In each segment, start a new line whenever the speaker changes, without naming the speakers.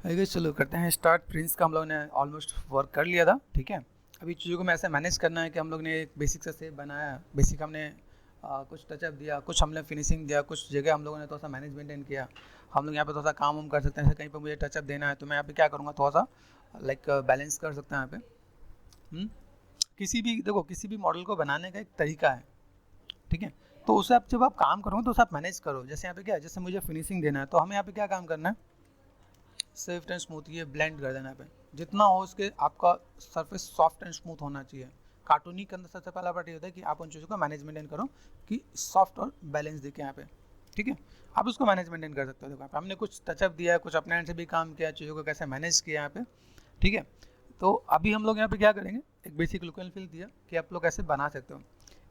आइए चलो करते हैं स्टार्ट। प्रिंस का हम लोग ने ऑलमोस्ट वर्क कर लिया था, ठीक है। अभी चीज़ों को मैं ऐसे मैनेज करना है कि हम लोग ने एक बेसिक से बनाया, बेसिक हमने कुछ टचअप दिया, कुछ हमने फिनिशिंग दिया, कुछ जगह हम लोगों ने थोड़ा सा मैनेज मेंटेन किया। हम लोग यहाँ पे थोड़ा सा काम वाम कर सकते हैं, जैसे कहीं पर मुझे टचअप देना है तो मैं यहाँ पे क्या करूँगा, थोड़ा सा लाइक बैलेंस कर सकते हैं यहाँ पे। किसी भी देखो, किसी भी मॉडल को बनाने का एक तरीका है, ठीक है। तो उसे आप जब आप काम करोगे तो उसे आप मैनेज करो। जैसे यहाँ पे क्या है, जैसे मुझे फिनिशिंग देना है तो हमें यहाँ पे क्या काम करना है, सॉफ्ट एंड स्मूथ ये ब्लेंड कर देना है पे, जितना हो उसके आपका सरफेस सॉफ्ट एंड स्मूथ होना चाहिए। कार्टूनी के अंदर सबसे पहला पार्ट ये होता है कि आप उन चीज़ों का मैनेज मेंटेन करो कि सॉफ्ट और बैलेंस दिखे यहाँ पे, ठीक है। आप उसको मैनेज मेंटेन कर सकते हो। देखो हमने कुछ टचअप दिया है, कुछ अपने एंड से भी काम किया, चीज़ों को कैसे मैनेज किया यहाँ पे, ठीक है। तो अभी हम लोग यहाँ पे क्या करेंगे, एक बेसिक लुक एंड फील दिया कि आप लोग कैसे बना सकते हो।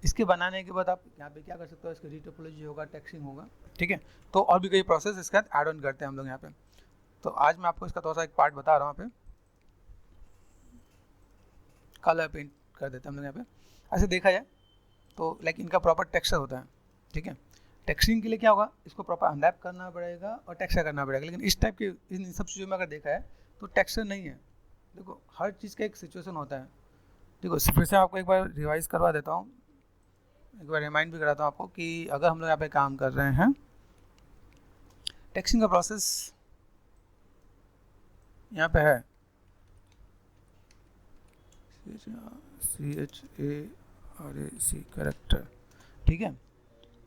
इसके बनाने के बाद आप यहाँ पे क्या कर सकते हो, इसकी रीटोपोलॉजी होगा, टेक्सटिंग होगा, ठीक है। तो और भी कई प्रोसेस इसके साथ ऐड ऑन करते हैं हम लोग यहाँ पे। तो आज मैं आपको इसका थोड़ा सा एक पार्ट बता रहा हूँ। यहाँ पे कलर पेंट कर देते हैं हम लोग यहाँ पे। ऐसे देखा जाए तो लाइक इनका प्रॉपर टेक्सचर होता है, ठीक है। टेक्सचरिंग के लिए क्या होगा, इसको प्रॉपर अनरैप करना पड़ेगा और टेक्सचर करना पड़ेगा। लेकिन इस टाइप के इन सब चीज़ों में अगर देखा है तो टेक्सचर नहीं है। देखो हर चीज़ का एक सिचुएशन होता है। देखो फिर से आपको एक बार रिवाइज करवा देता हूँ, एक बार रिमाइंड भी कराता हूँ आपको कि अगर हम लोग यहाँ पे काम कर रहे हैं, टेक्सटिंग का प्रोसेस यहाँ पे है CHARAC कैरेक्टर, ठीक है।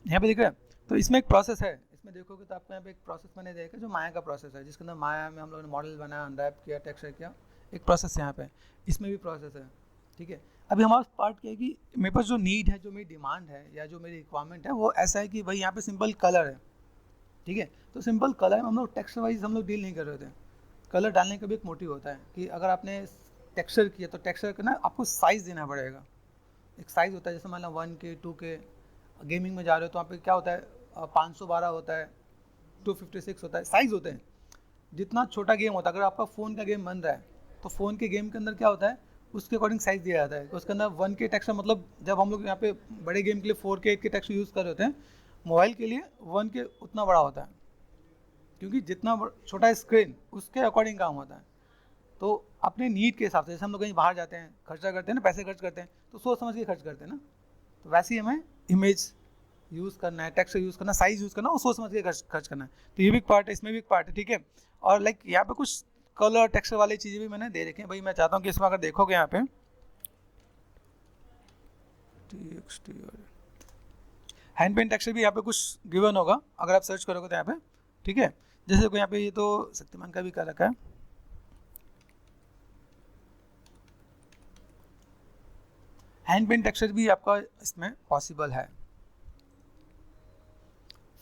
यहाँ पे दिख रहा है। तो इसमें एक प्रोसेस है, इसमें देखोगे तो आपको यहाँ पे एक प्रोसेस मैंने देखा जो माया का प्रोसेस है, जिसके अंदर माया में हम लोगों ने मॉडल बनाया, अनरैप किया, टेक्सचर किया, एक प्रोसेस यहाँ पे। इसमें भी प्रोसेस है, ठीक है। अभी हमारा पार्ट क्या है कि मेरे पास जो नीड है, जो मेरी डिमांड है या जो मेरी रिक्वायरमेंट है वो ऐसा है कि भाई यहाँ पे सिंपल कलर है, ठीक है। तो सिंपल कलर में हम लोग टेक्सचर वाइज हम लोग डील नहीं कर रहे थे। कलर डालने का भी एक मोटिव होता है कि अगर आपने टेक्सचर किया तो टेक्सचर का ना आपको साइज़ देना पड़ेगा। एक साइज़ होता है, जैसे मान लो 1K 2K, गेमिंग में जा रहे हो तो वहाँ पे क्या होता है 512 होता है, 256 होता है, साइज़ होते हैं। जितना छोटा गेम होता है, अगर आपका फ़ोन का गेम बन रहा है तो फ़ोन के गेम के अंदर क्या होता है, उसके अकॉर्डिंग साइज़ दिया जाता है। उसके अंदर 1K टेक्सचर, मतलब जब हम लोग यहाँ पे बड़े गेम के लिए 4K 8K टेक्सचर यूज़ कर रहे होते हैं, मोबाइल के लिए 1K उतना बड़ा होता है, क्योंकि जितना छोटा स्क्रीन उसके अकॉर्डिंग काम होता है। तो अपने नीड के हिसाब से, जैसे हम लोग कहीं बाहर जाते हैं, खर्चा करते हैं ना, पैसे खर्च करते हैं तो सोच समझ के खर्च करते हैं ना, तो वैसे ही हमें इमेज यूज़ करना है, टेक्सचर यूज़ करना, साइज़ यूज़ करना, वो सोच समझ के खर्च करना है। तो ये भी एक पार्ट है, इसमें भी एक पार्ट है, ठीक है। और लाइक यहाँ पे कुछ कलर टेक्सचर वाली चीज़ें भी मैंने दे रखी हैं। भाई मैं चाहता हूँ कि इसमें अगर देखोगे यहाँ पे हैंड पेंट टेक्सचर भी यहाँ पे कुछ गिवन होगा अगर आप सर्च करोगे तो यहाँ पे, ठीक है। जैसे यहाँ पे ये तो शक्तिमान का भी कर रखा है, हैंड पेंट टेक्सचर भी आपका इसमें पॉसिबल है।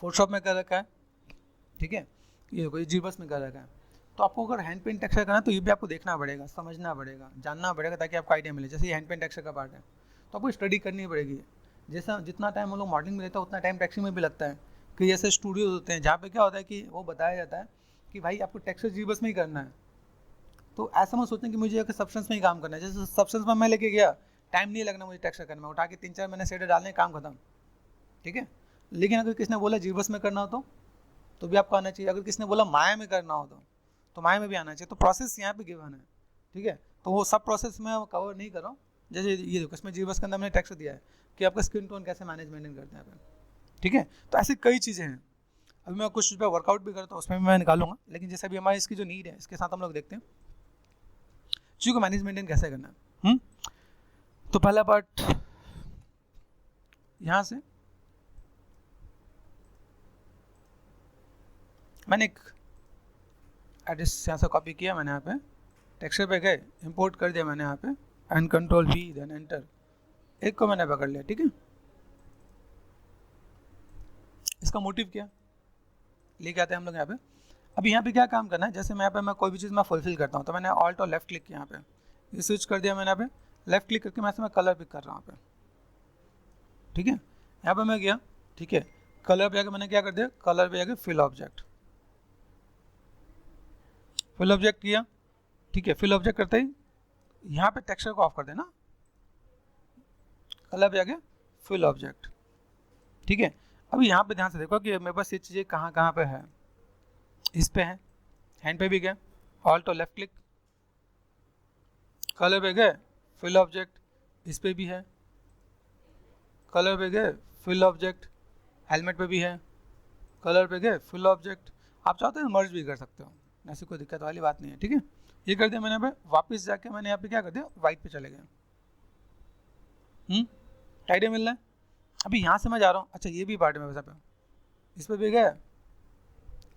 फोटोशॉप में कर रखा है, ठीक है। ये देखो जीबस में कर रखा है। तो आपको अगर हैंड पेंट टेक्सचर करना है तो ये भी आपको देखना पड़ेगा, समझना पड़ेगा, जानना पड़ेगा, ताकि आपको आइडिया मिले। जैसे ये हैंड पेंट टेक्सचर का पार्ट है तो आपको स्टडी करनी पड़ेगी। जैसा जितना टाइम हम लोग मॉडलिंग में लेता है उतना टाइम टेक्सचर में भी लगता है। कि जैसे स्टूडियोज होते हैं जहाँ पे क्या होता है कि वो बताया जाता है कि भाई आपको टेक्सचर जीबस में ही करना है। तो ऐसा मत सोचना कि मुझे सब्सटेंस में ही काम करना है। जैसे सब्सटेंस में मैं लेके गया, टाइम नहीं लगना मुझे टेक्सचर करने में, उठा के 3-4 महीने शेडर डालने काम खत्म, ठीक है। लेकिन अगर किसने बोला जीबस में करना हो तो भी आपको आना चाहिए। अगर किसने बोला माया में करना हो तो माया में भी आना चाहिए। तो प्रोसेस यहाँ पे गिवन है, ठीक है। तो वो सब प्रोसेस मैं कवर नहीं कर रहा हूँ। जैसे ये देखो, इसमें जीबस के अंदर मैंने टेक्सचर दिया है कि आपका स्किन टोन कैसे मैनेज मेंटेन करते हैं आप, ठीक है। तो ऐसी कई चीज़ें हैं। अभी मैं कुछ पे वर्कआउट भी करता हूँ, उसमें भी मैं निकालूंगा। लेकिन जैसे अभी हमारी इसकी जो नीड है इसके साथ हम लोग देखते हैं चीज़ों को मैनेज मेंटेन कैसे करना है। तो पहला पार्ट यहाँ से मैंने एक एड्रेस यहाँ से कॉपी किया, मैंने यहाँ पे टेक्सचर पे गए, इंपोर्ट कर दिया मैंने यहाँ पे, and control V then enter, एक को मैंने पकड़ लिया, ठीक है। इसका मोटिव क्या, लेके आते हैं हम लोग यहाँ पे। अभी यहाँ पे क्या काम करना है, जैसे मैं यहाँ पे मैं कोई भी चीज़ मैं फुलफिल करता हूँ तो मैंने ऑल्ट और लेफ्ट क्लिक किया, यहाँ पे ये स्विच कर दिया मैंने। यहाँ पे लेफ्ट क्लिक करके मैं कलर पिक कर रहा हूँ यहाँ पे, ठीक है। यहाँ पे मैं गया, ठीक है, कलर पे जाके मैंने क्या कर दिया, कलर पे जाके फिल ऑब्जेक्ट, फिल ऑब्जेक्ट किया, ठीक है। फिल ऑब्जेक्ट करते ही यहाँ पे टेक्सचर को ऑफ कर देना, कलर पे जाके फिल ऑब्जेक्ट, ठीक है। अभी यहाँ पे ध्यान से देखो कि मेरे पास ये चीज़ें कहाँ कहाँ पे है। इस पे है, हैंड पे भी गया, ऑल्टो लेफ्ट क्लिक, कलर पे गए, फिल ऑब्जेक्ट, इस पे भी है, कलर पे गए, फिल ऑब्जेक्ट, हेलमेट पे भी है, कलर पे गए, फिल ऑब्जेक्ट। आप चाहते हो मर्ज भी कर सकते हो, ऐसी कोई दिक्कत वाली बात नहीं है, ठीक है। ये कर दिया मैंने यहाँ पे, वापस जाके मैंने यहाँ पे क्या कर दिया, वाइट पे चले गए। आइडिया मिल रहा है। अभी यहाँ से मैं जा रहा हूँ, अच्छा ये भी पार्ट में वैसा पे, इस पर भी गया,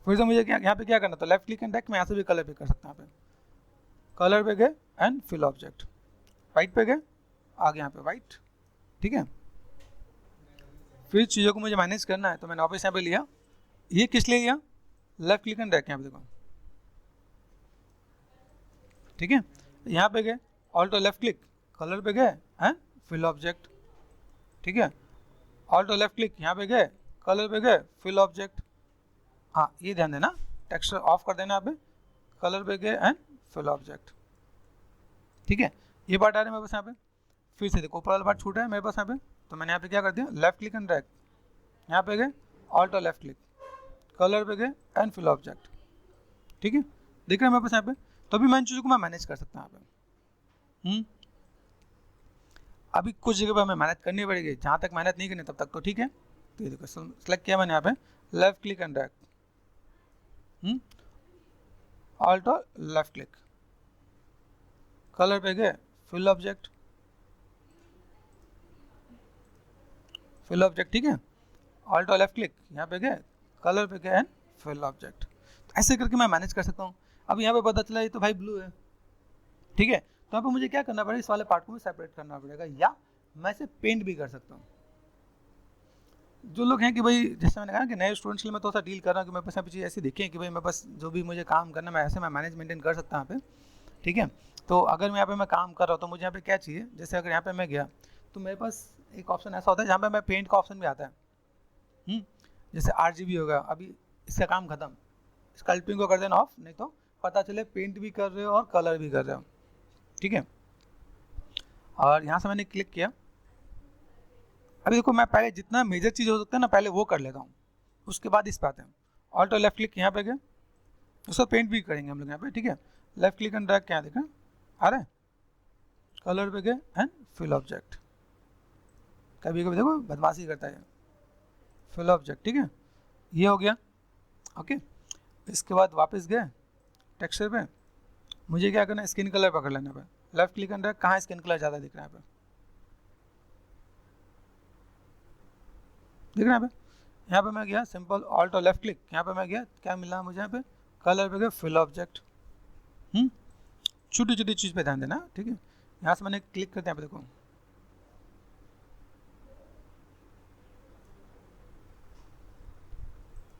फिर से मुझे क्या यहाँ पे क्या करना था, लेफ्ट क्लिक एंड ड्रैग, मैं यहाँ से भी कलर पे कर सकता हूँ। यहाँ पे कलर पे गए एंड फिल ऑब्जेक्ट, वाइट पे गए, आगे यहाँ पे वाइट, ठीक है। फिर चीज़ों को मुझे मैनेज करना है तो मैंने वापस यहाँ पे लिया, ये किस लिए लिया, लेफ्ट क्लिक एंड ड्रैग, यहाँ पे देखो, ठीक है। यहाँ पे गए, ऑल्टो लेफ्ट क्लिक, कलर पे गए एंड फिल ऑब्जेक्ट, ठीक है। ऑल्टो लेफ्ट क्लिक, यहाँ पे गए, कलर पे गए, फिल ऑब्जेक्ट। हाँ ये ध्यान देना, टेक्सचर ऑफ कर देना यहाँ पे, कलर पे गए एंड फिल ऑब्जेक्ट, ठीक है। ये पार्ट आ रहा है मेरे पास यहाँ पे। फिर से देखो ऊपर वाला पार्ट छूटा है मेरे पास यहाँ पे, तो मैंने यहाँ पे क्या कर दिया, लेफ्ट क्लिक एंड ड्रैग, यहाँ पे गए, ऑल्टो लेफ्ट क्लिक, कलर पे गए एंड फिल ऑब्जेक्ट, ठीक है। दिख रहा है मेरे पास यहाँ पे, तो अभी मैं इन चीज़ों को मैं मैनेज कर सकता हूँ यहाँ पे। अभी कुछ जगह पर हमें मेहनत करनी पड़ेगी, जहाँ तक मेहनत नहीं करनी तब तक तो ठीक है। तो ये देखो सेलेक्ट किया मैंने यहाँ पे, left click and drag, Alto left click, colour पे गए, फिल ऑब्जेक्ट, फिल ऑब्जेक्ट, ठीक है। ऑल्टो लेफ्ट क्लिक, यहाँ पे गए, कलर पे गए एंड फिल ऑब्जेक्ट। तो ऐसे करके मैं मैनेज कर सकता हूँ। अब यहाँ पे पता चला ये तो भाई ब्लू है, ठीक है। तो यहाँ पे मुझे क्या करना पड़ेगा, इस वाले पार्ट को भी सेपरेट करना पड़ेगा, या मैं इसे पेंट भी कर सकता हूँ। जो लोग हैं कि भाई जैसे मैंने कहा कि नए स्टूडेंट्स के लिए मैं थोड़ा सा डील कर रहा हूँ कि मेरे पास यहाँ पे चीज़ ऐसी दिखें कि भाई मेरे पास जो भी मुझे काम करना मैं ऐसे मैं मैनेज मेंटेन कर सकता हूँ यहाँ पे, ठीक है। तो अगर मैं यहाँ पे मैं काम कर रहा हूँ तो मुझे यहाँ पे क्या चाहिए, जैसे अगर यहाँ पे मैं गया तो मेरे पास एक ऑप्शन ऐसा होता है जहाँ पे मैं पेंट का ऑप्शन भी आता है, जैसे RGB होगा। अभी इसका काम खत्म, स्कल्पिंग को कर देना ऑफ, नहीं तो पता चले पेंट भी कर रहे हो और कलर भी कर रहे हो, ठीक है। और यहाँ से मैंने क्लिक किया। अभी देखो मैं पहले जितना मेजर चीज़ हो सकता है ना पहले वो कर लेता हूँ, उसके बाद इस पे आते हैं। ऑल्टो लेफ्ट क्लिक यहाँ पे गए, उसका पेंट भी करेंगे हम लोग यहाँ पे, ठीक है। लेफ्ट क्लिक एंड ड्रैग, क्या देखा आ रहा है, कलर पे गए एंड फिल ऑब्जेक्ट। कभी कभी देखो बदमाशी करता है, फिल ऑब्जेक्ट, ठीक है। ये हो गया, ओके। इसके बाद वापस गए टेक्सचर पे, मुझे क्या करना है, स्किन कलर पकड़ लेना पे, लेफ्ट क्लिक एंड ड्रैग, कहाँ स्किन कलर ज़्यादा दिख रहा है पे, दिख रहा है यहाँ पे मैं गया सिंपल ऑल्टो लेफ्ट क्लिक, यहाँ पे मैं गया, क्या मिला मुझे यहाँ पे, कलर पे गया, फिल ऑब्जेक्ट। छोटी छोटी चीज़ पे ध्यान देना, ठीक है। यहाँ से मैंने क्लिक करते हैं, यहाँ पे देखो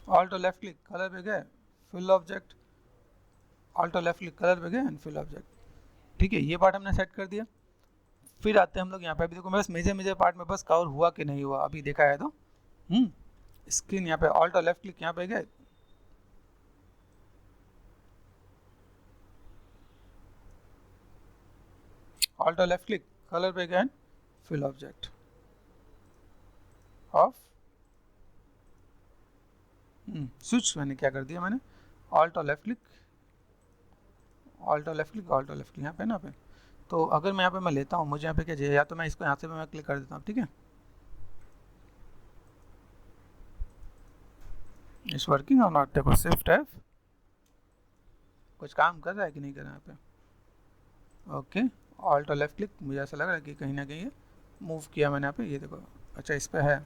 ऑल्टो लेफ्ट क्लिक, कलर पे गए, fill object, alt left click, colour पे गए एंड फिल ऑब्जेक्ट, ठीक है। ये पार्ट हमने सेट कर दिया। फिर आते हैं हम लोग यहाँ पे, अभी देखो मेरे बस मेजर पार्ट में बस कवर हुआ कि नहीं हुआ अभी देखा है तो स्क्रीन यहाँ पे ऑल्टो लेफ्ट क्लिक, यहाँ पे गए, ऑल्टो लेफ्ट क्लिक, कलर पे गए and fill object off, switch मैंने क्या कर दिया, मैंने alt left click, alt left click, alt left click यहाँ पे ना पे। तो अगर मैं यहाँ पे मैं लेता हूँ, मुझे यहाँ पे क्या चाहिए, या तो मैं इसको यहाँ से मैं क्लिक कर देता हूँ, ठीक है। इस वर्किंग और नॉट, देखो शिफ्ट F, कुछ काम कर रहा है कि नहीं कर रहा है यहाँ पे, ओके। ऑल्टो लेफ्ट क्लिक, मुझे ऐसा लग रहा है कि कहीं ना कहीं मूव किया मैंने यहाँ पे, ये देखो, अच्छा इस पे है,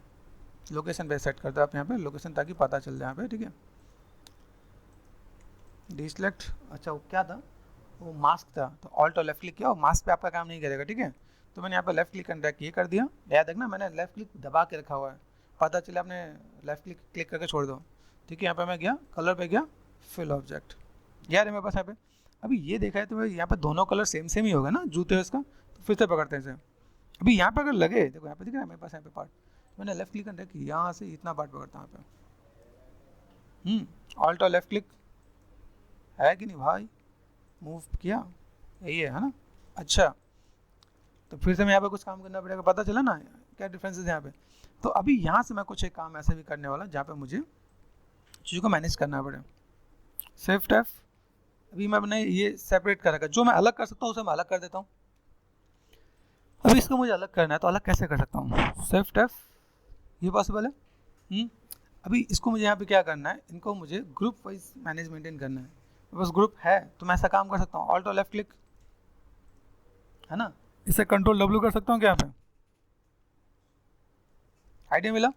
लोकेशन पे सेट कर दो आप यहाँ पे लोकेशन, ताकि पता चल जाए यहाँ पे, ठीक है। डिसलेक्ट, अच्छा वो क्या था, वो मास्क था, तो ऑल्टो लेफ्ट क्लिक किया, और मास्क पे आपका काम नहीं करेगा, ठीक है। तो मैंने यहाँ पे लेफ्ट क्लिक ड्रैग ये कर दिया, याद रखना मैंने लेफ्ट क्लिक दबा के रखा हुआ है, पता चला आपने लेफ्ट क्लिक करके छोड़ दो, ठीक है। यहाँ पे मैं गया, कलर पे गया, फिल ऑब्जेक्ट, यार है मेरे पास यहाँ पे। अभी ये देखा है तो यहाँ पे दोनों कलर सेम सेम ही होगा ना, जूते है इसका, तो फिर से पकड़ते हैं इसे। अभी यहाँ पे अगर लगे, देखो यहाँ पे दिख रहा है मेरे पास यहाँ पे पार्ट, मैंने लेफ्ट क्लिक ड्रैग यहाँ से इतना पार्ट पकड़ता हूँ यहाँ पे, ऑल्टो लेफ्ट क्लिक, है कि नहीं भाई, मूव किया, यही है ना। अच्छा तो फिर से मैं यहाँ पे कुछ काम करना पड़ेगा, पता चला ना क्या डिफरेंस है यहाँ पे। तो अभी यहाँ से मैं कुछ एक काम ऐसे भी करने वाला जहाँ पे मुझे चीज़ों को मैनेज करना पड़े। शिफ्ट F, अभी मैंने ये सेपरेट कर रखा है, जो मैं अलग कर सकता हूँ उसे मैं अलग कर देता हूँ। अभी इसको मुझे अलग करना है तो अलग कैसे कर सकता हूँ, शिफ्ट एफ, ये पॉसिबल है। अभी इसको मुझे यहाँ पे क्या करना है, इनको मुझे ग्रुप वाइज मैनेज मेंटेन करना है। बस ग्रुप है तो मैं ऐसा काम कर सकता हूँ, ऑल्ट और लेफ्ट क्लिक, है ना, इसे कंट्रोल डब्ल्यू कर सकता हूँ क्या यहाँ पे, आइडिया मिला,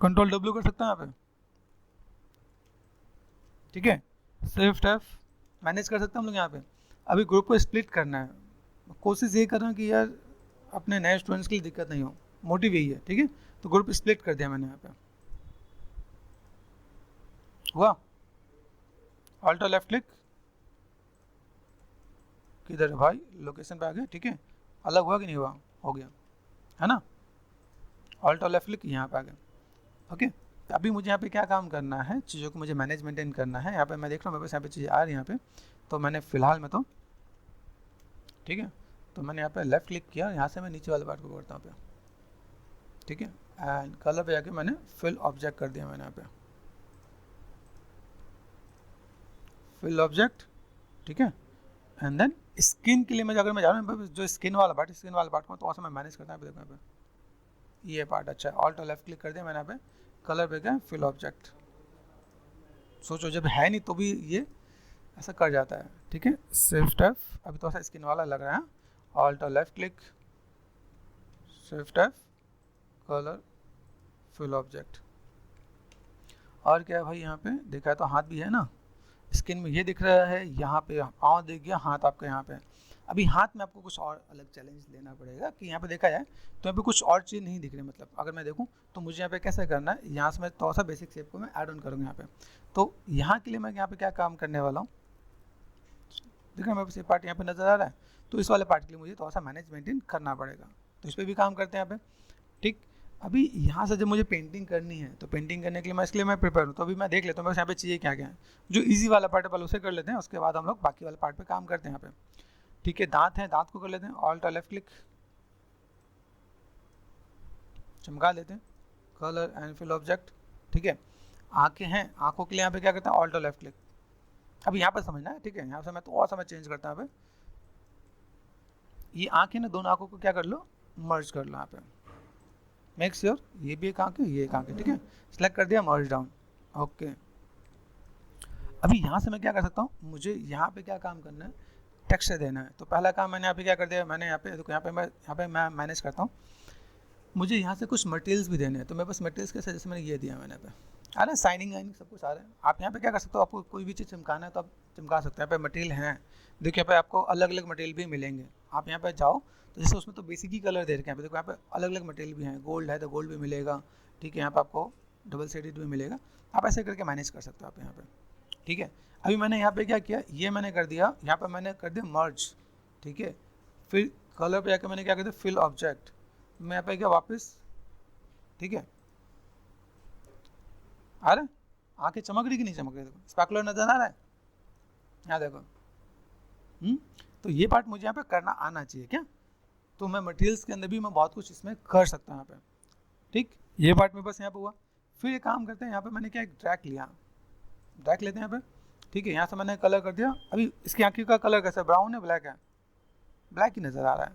कंट्रोल डब्ल्यू कर सकता हूँ यहाँ पे, ठीक है, शिफ्ट एफ, मैनेज कर सकते हैं हम लोग यहाँ पे। अभी ग्रुप को स्प्लिट करना है, कोशिश ये कर रहा हूँ कि यार अपने नए स्टूडेंट्स के लिए दिक्कत नहीं हो, मोटिव यही है, ठीक है। तो ग्रुप स्प्लिट कर दिया मैंने यहाँ पे, हुआ, ऑल्ट और लेफ्ट क्लिक, किधर है भाई, लोकेशन पे आ गया, ठीक है, अलग हुआ कि नहीं हुआ, हो गया, है ना, ऑल्ट और लेफ्ट क्लिक यहाँ पे आ गया, ओके। तो अभी मुझे यहाँ पे क्या काम करना है, चीज़ों को मुझे मैनेज मेंटेन करना है। यहाँ पे मैं देख रहा हूँ मेरे पास यहाँ पे चीज़ें आ रही हैं यहाँ पे, तो मैंने फ़िलहाल में तो, ठीक है, तो मैंने यहाँ पे लेफ़्ट क्लिक किया, यहाँ से मैं नीचे वाले पार्ट को करता हूँ यहाँ पे, ठीक है, एंड कलर पे जाके मैंने फिल ऑब्जेक्ट कर दिया मैंने यहाँ पे, फिल ऑब्जेक्ट, ठीक है। एंड देन स्किन के लिए मैं अगर मैं जा रहा हूँ जो स्किन वाला पार्ट को तो वहाँ से मैं मैनेज करता हूँ, देखो यहाँ पे ये पार्ट, अच्छा है, ऑल्ट और लेफ्ट क्लिक कर दिया मैंने यहाँ पे, कलर पे गया फिल ऑब्जेक्ट, सोचो जब है नहीं तो भी ये ऐसा कर जाता है, ठीक है, शिफ्ट एफ, अभी थोड़ा सा स्किन वाला लग रहा है, ऑल्ट और left click, shift F, colour, fill object, और क्या है भाई, यहाँ पे देखा है तो हाथ भी है ना, स्किन में ये दिख रहा है, यहाँ पे पाँव दिख गया, हाथ आपका यहाँ पे। अभी हाथ में आपको कुछ और अलग चैलेंज लेना पड़ेगा कि यहाँ पे देखा जाए तो यहाँ पे कुछ और चीज़ नहीं दिख रही, मतलब अगर मैं देखूँ तो मुझे यहाँ पे कैसे करना है, यहाँ से मैं थोड़ा सा बेसिक शेप को मैं ऐड ऑन करूँगा यहाँ पे। तो यहाँ के लिए मैं यहाँ पे क्या काम करने वाला हूँ, देख रहे हैं मेरे पास ये पार्ट यहाँ पे नज़र आ रहा है, तो इस वाले पार्ट के लिए मुझे थोड़ा सा मैनेज मेंटेन करना पड़ेगा, तो इस पर भी काम करते हैं यहाँ पे, ठीक। अभी यहाँ से जब मुझे पेंटिंग करनी है तो पेंटिंग करने के लिए मैं इसके लिए मैं प्रिपेयर हूँ, तो अभी मैं देख लेता हूँ मेरे यहाँ पे चाहिए क्या क्या है, जो इजी वाला पार्ट है पहले उसे कर लेते हैं, उसके बाद हम लोग बाकी वाले पार्ट पे काम करते हैं यहाँ पे, ठीक है। दांत हैं, दांत को कर लेते हैं, ऑल्ट और लेफ्ट क्लिक, चमका लेते हैं, कलर एंड फिल ऑब्जेक्ट, ठीक है। आँखें हैं, आँखों के लिए यहाँ पे क्या करते हैं, ऑल्ट और लेफ्ट क्लिक, अभी यहाँ पर समझना है, ठीक है, यहाँ से मैं तो और समय चेंज करता हूँ यहाँ पे, ये आँखें ना, दोनों आँखों को क्या कर लो, मर्ज कर लो यहाँ पे, मेक श्योर ये भी एक आँख है, ये एक आँख है, ठीक है, सेलेक्ट कर दिया, मर्ज डाउन, ओके। अभी यहाँ से मैं क्या कर सकता हूँ, मुझे यहाँ पे क्या काम करना है, टेक्सचर देना है, तो पहला काम मैंने यहाँ पे क्या कर दिया, मैंने यहाँ पे मैं मैनेज करता हूँ, मुझे यहाँ से कुछ मटेरियल्स भी देने हैं, तो मेरे पास मटेरियल्स के साथ जैसे मैंने ये दिया मैंने पे आ रहा है, साइनिंग वाइनिंग सब कुछ आ रहा है। आप यहाँ पे क्या कर सकते हो, आपको कोई भी चीज़ चमकाना है तो आप चमका सकते हैं, यहाँ पे मटेरियल हैं, देखिए यहाँ पे आपको अलग अलग मटेरियल भी मिलेंगे, आप यहाँ पे जाओ तो जैसे उसमें तो बेसिक ही कलर दे रखे हैं, यहाँ पे देखो यहाँ पे अलग अलग मटेरियल भी हैं, गोल्ड है तो गोल्ड भी मिलेगा, ठीक है, यहाँ पे आपको डबल शेडेड भी मिलेगा, आप ऐसे करके मैनेज कर सकते हो आप यहाँ पे, ठीक है। अभी मैंने यहाँ पे क्या किया, ये मैंने कर दिया, यहाँ पे मैंने कर दिया मर्ज, ठीक है, फिर कलर पे जाकर मैंने क्या कर दिया, फिल ऑब्जेक्ट, मैं यहाँ पे गया वापस, ठीक है, आ रहा है, आंखें चमक रही कि नहीं चमक रही, देखो स्पैकुलर नजर आ रहा है, यहाँ देखो, तो ये पार्ट मुझे यहाँ पे करना आना चाहिए क्या, तो मैं मटेरियल्स के अंदर भी मैं बहुत कुछ इसमें कर सकता हूँ यहाँ पे, ठीक, ये पार्ट में बस यहाँ पे हुआ। फिर ये काम करते हैं, यहाँ पे मैंने क्या एक ड्रैग लिया, ड्रैग लेते हैं यहाँ पे, ठीक है, यहाँ से मैंने कलर कर दिया, अभी इसकी आँखों का कलर कैसा, ब्राउन है ब्लैक है, ब्लैक ही नज़र आ रहा है,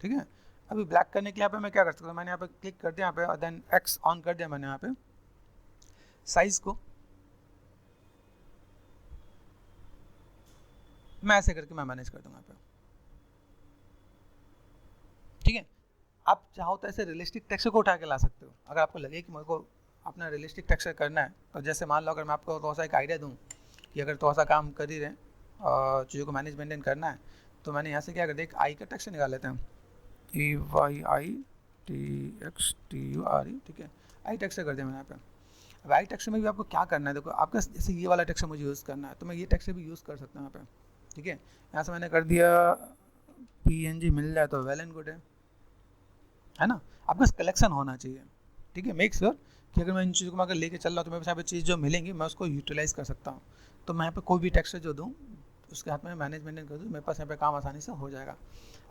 ठीक है। अभी ब्लैक करने के लिए यहाँ पे मैं क्या कर सकता हूँ, मैंने यहाँ पे क्लिक कर दिया यहाँ पे, और देन एक्स ऑन कर दिया मैंने यहाँ पे, साइज को मैं ऐसे करके मैं मैनेज कर दूंगा यहाँ पे, ठीक है। आप चाहो तो ऐसे रियलिस्टिक टेक्सचर को उठा के ला सकते हो, अगर आपको लगे कि मेरे को अपना रियलिस्टिक टेक्सचर करना है, तो जैसे मान लो अगर मैं आपको थोड़ा सा एक आइडिया दूँ कि अगर थोड़ा सा काम कर ही रहे और चीज़ों को मैनेज मेंटेन करना है, तो मैंने यहाँ से क्या कर दिया, एक आई का टेक्सचर निकाल लेते हैं, EYITXTURE, ठीक है, आई टेक्सचर कर दिया मैंने यहाँ पे। अब आई टेक्सचर में भी आपको क्या करना है, देखो आपका जैसे ये वाला टेक्सचर मुझे यूज़ करना है, तो मैं ये टेक्सचर भी यूज़ कर सकता हूँ यहाँ पे, ठीक है। यहाँ से मैंने कर दिया PNG, मिल जाए तो वेल एंड गुड है ना, आपका कलेक्शन होना चाहिए, ठीक है। मेक श्योर कि अगर मैं इन चीज़ों को अगर लेके चल रहा हूँ तो मेरे पास यहाँ पे चीज़ जो मिलेंगी मैं उसको यूटिलाइज़ कर सकता हूँ, तो मैं यहाँ पे कोई भी टेक्सचर जो दूँ उसके हाथ में मैनेज मेंटेन कर दूँ, मेरे पास यहाँ पे काम आसानी से हो जाएगा।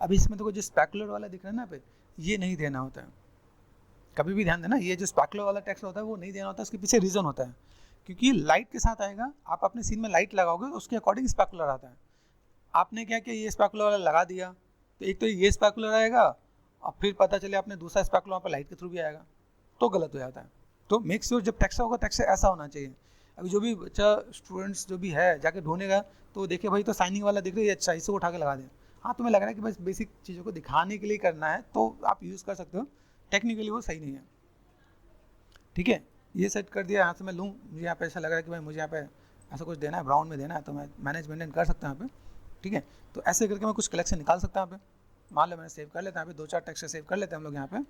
अभी इसमें तो जो स्पैकुलर वाला दिख रहा है ना पे, ये नहीं देना होता है, कभी भी ध्यान देना, ये जो स्पैकुलर वाला टेक्स्ट होता है वो नहीं देना होता है, इसके पीछे रीज़न होता है क्योंकि लाइट के साथ आएगा, आप अपने सीन में लाइट लगाओगे तो उसके अकॉर्डिंग स्पेकुलर आता है। आपने क्या किया, ये स्पेकुलर वाला लगा दिया तो एक तो ये स्पेकुलर आएगा और फिर पता चले आपने दूसरा स्पेकुलर वहाँ पर लाइट के थ्रू भी आएगा, तो गलत हो जाता है। तो मेक श्योर जब टेक्सचर होगा टेक्सचर ऐसा होना चाहिए। अभी जो भी बच्चा स्टूडेंट्स जो भी है जाके ढूंढेगा तो देखे भाई तो साइनिंग वाला दिख रही है, अच्छा इसे उठा के लगा दें। हाँ तुम्हें लग रहा है कि बस बेसिक चीज़ों को दिखाने के लिए करना है तो आप यूज़ कर सकते हो, टेक्निकली वो सही नहीं है। ठीक है, ये सेट कर दिया। यहाँ से मैं लूँ, मुझे यहाँ पे ऐसा लग रहा है कि भाई मुझे यहाँ पे ऐसा कुछ देना है, ब्राउन में देना है, तो मैं मैनेज मेंटेन कर सकता हूँ यहाँ पे। ठीक है, तो ऐसे करके मैं कुछ कलेक्शन निकाल सकता हूँ यहाँ पे। मान लो मैंने सेव कर लेता हूँ यहाँ पे, 2-4 टेक्सचर सेव कर लेते हैं हम लोग यहाँ पे।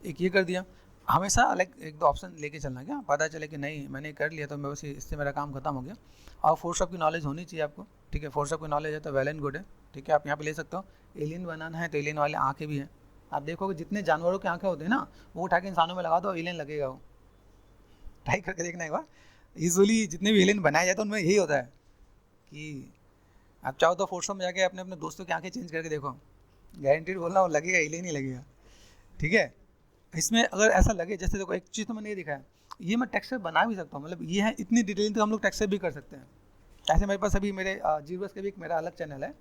एक ये कर दिया। हमेशा लाइक एक दो ऑप्शन लेके चलना, क्या पता चले कि नहीं मैंने कर लिया तो मैं बस इससे मेरा काम खत्म हो गया। और फोटोशॉप की नॉलेज होनी चाहिए आपको। ठीक है, फोटोशॉप की नॉलेज है तो वेल एंड गुड है। ठीक है, आप यहाँ पे ले सकते हो। एलियन बनाना है तो एलियन वाले आँखें भी हैं। आप देखोगे जितने जानवरों की आँखें होती है ना, वो उठा के इंसानों में लगा दो, एलियन लगेगा वो। ट्राई करके देखना एक बार। यूजुअली जितने भी एलियन बनाए जाते हैं उनमें यही होता है कि आप चाहो तो फोटोशॉप में जाके अपने अपने दोस्तों की आँखें चेंज करके देखो, गारंटीड बोलना वो लगेगा, एलियन ही लगेगा। ठीक है, इसमें अगर ऐसा लगे, जैसे देखो एक चीज़ तो मैंने ये दिखाया, ये मैं टेक्सचर बना भी सकता हूँ, मतलब ये है इतनी डिटेलिंग तो हम लोग टेक्सचर भी कर सकते हैं। ऐसे मेरे पास अभी मेरे जीवर्स के भी एक मेरा अलग चैनल है,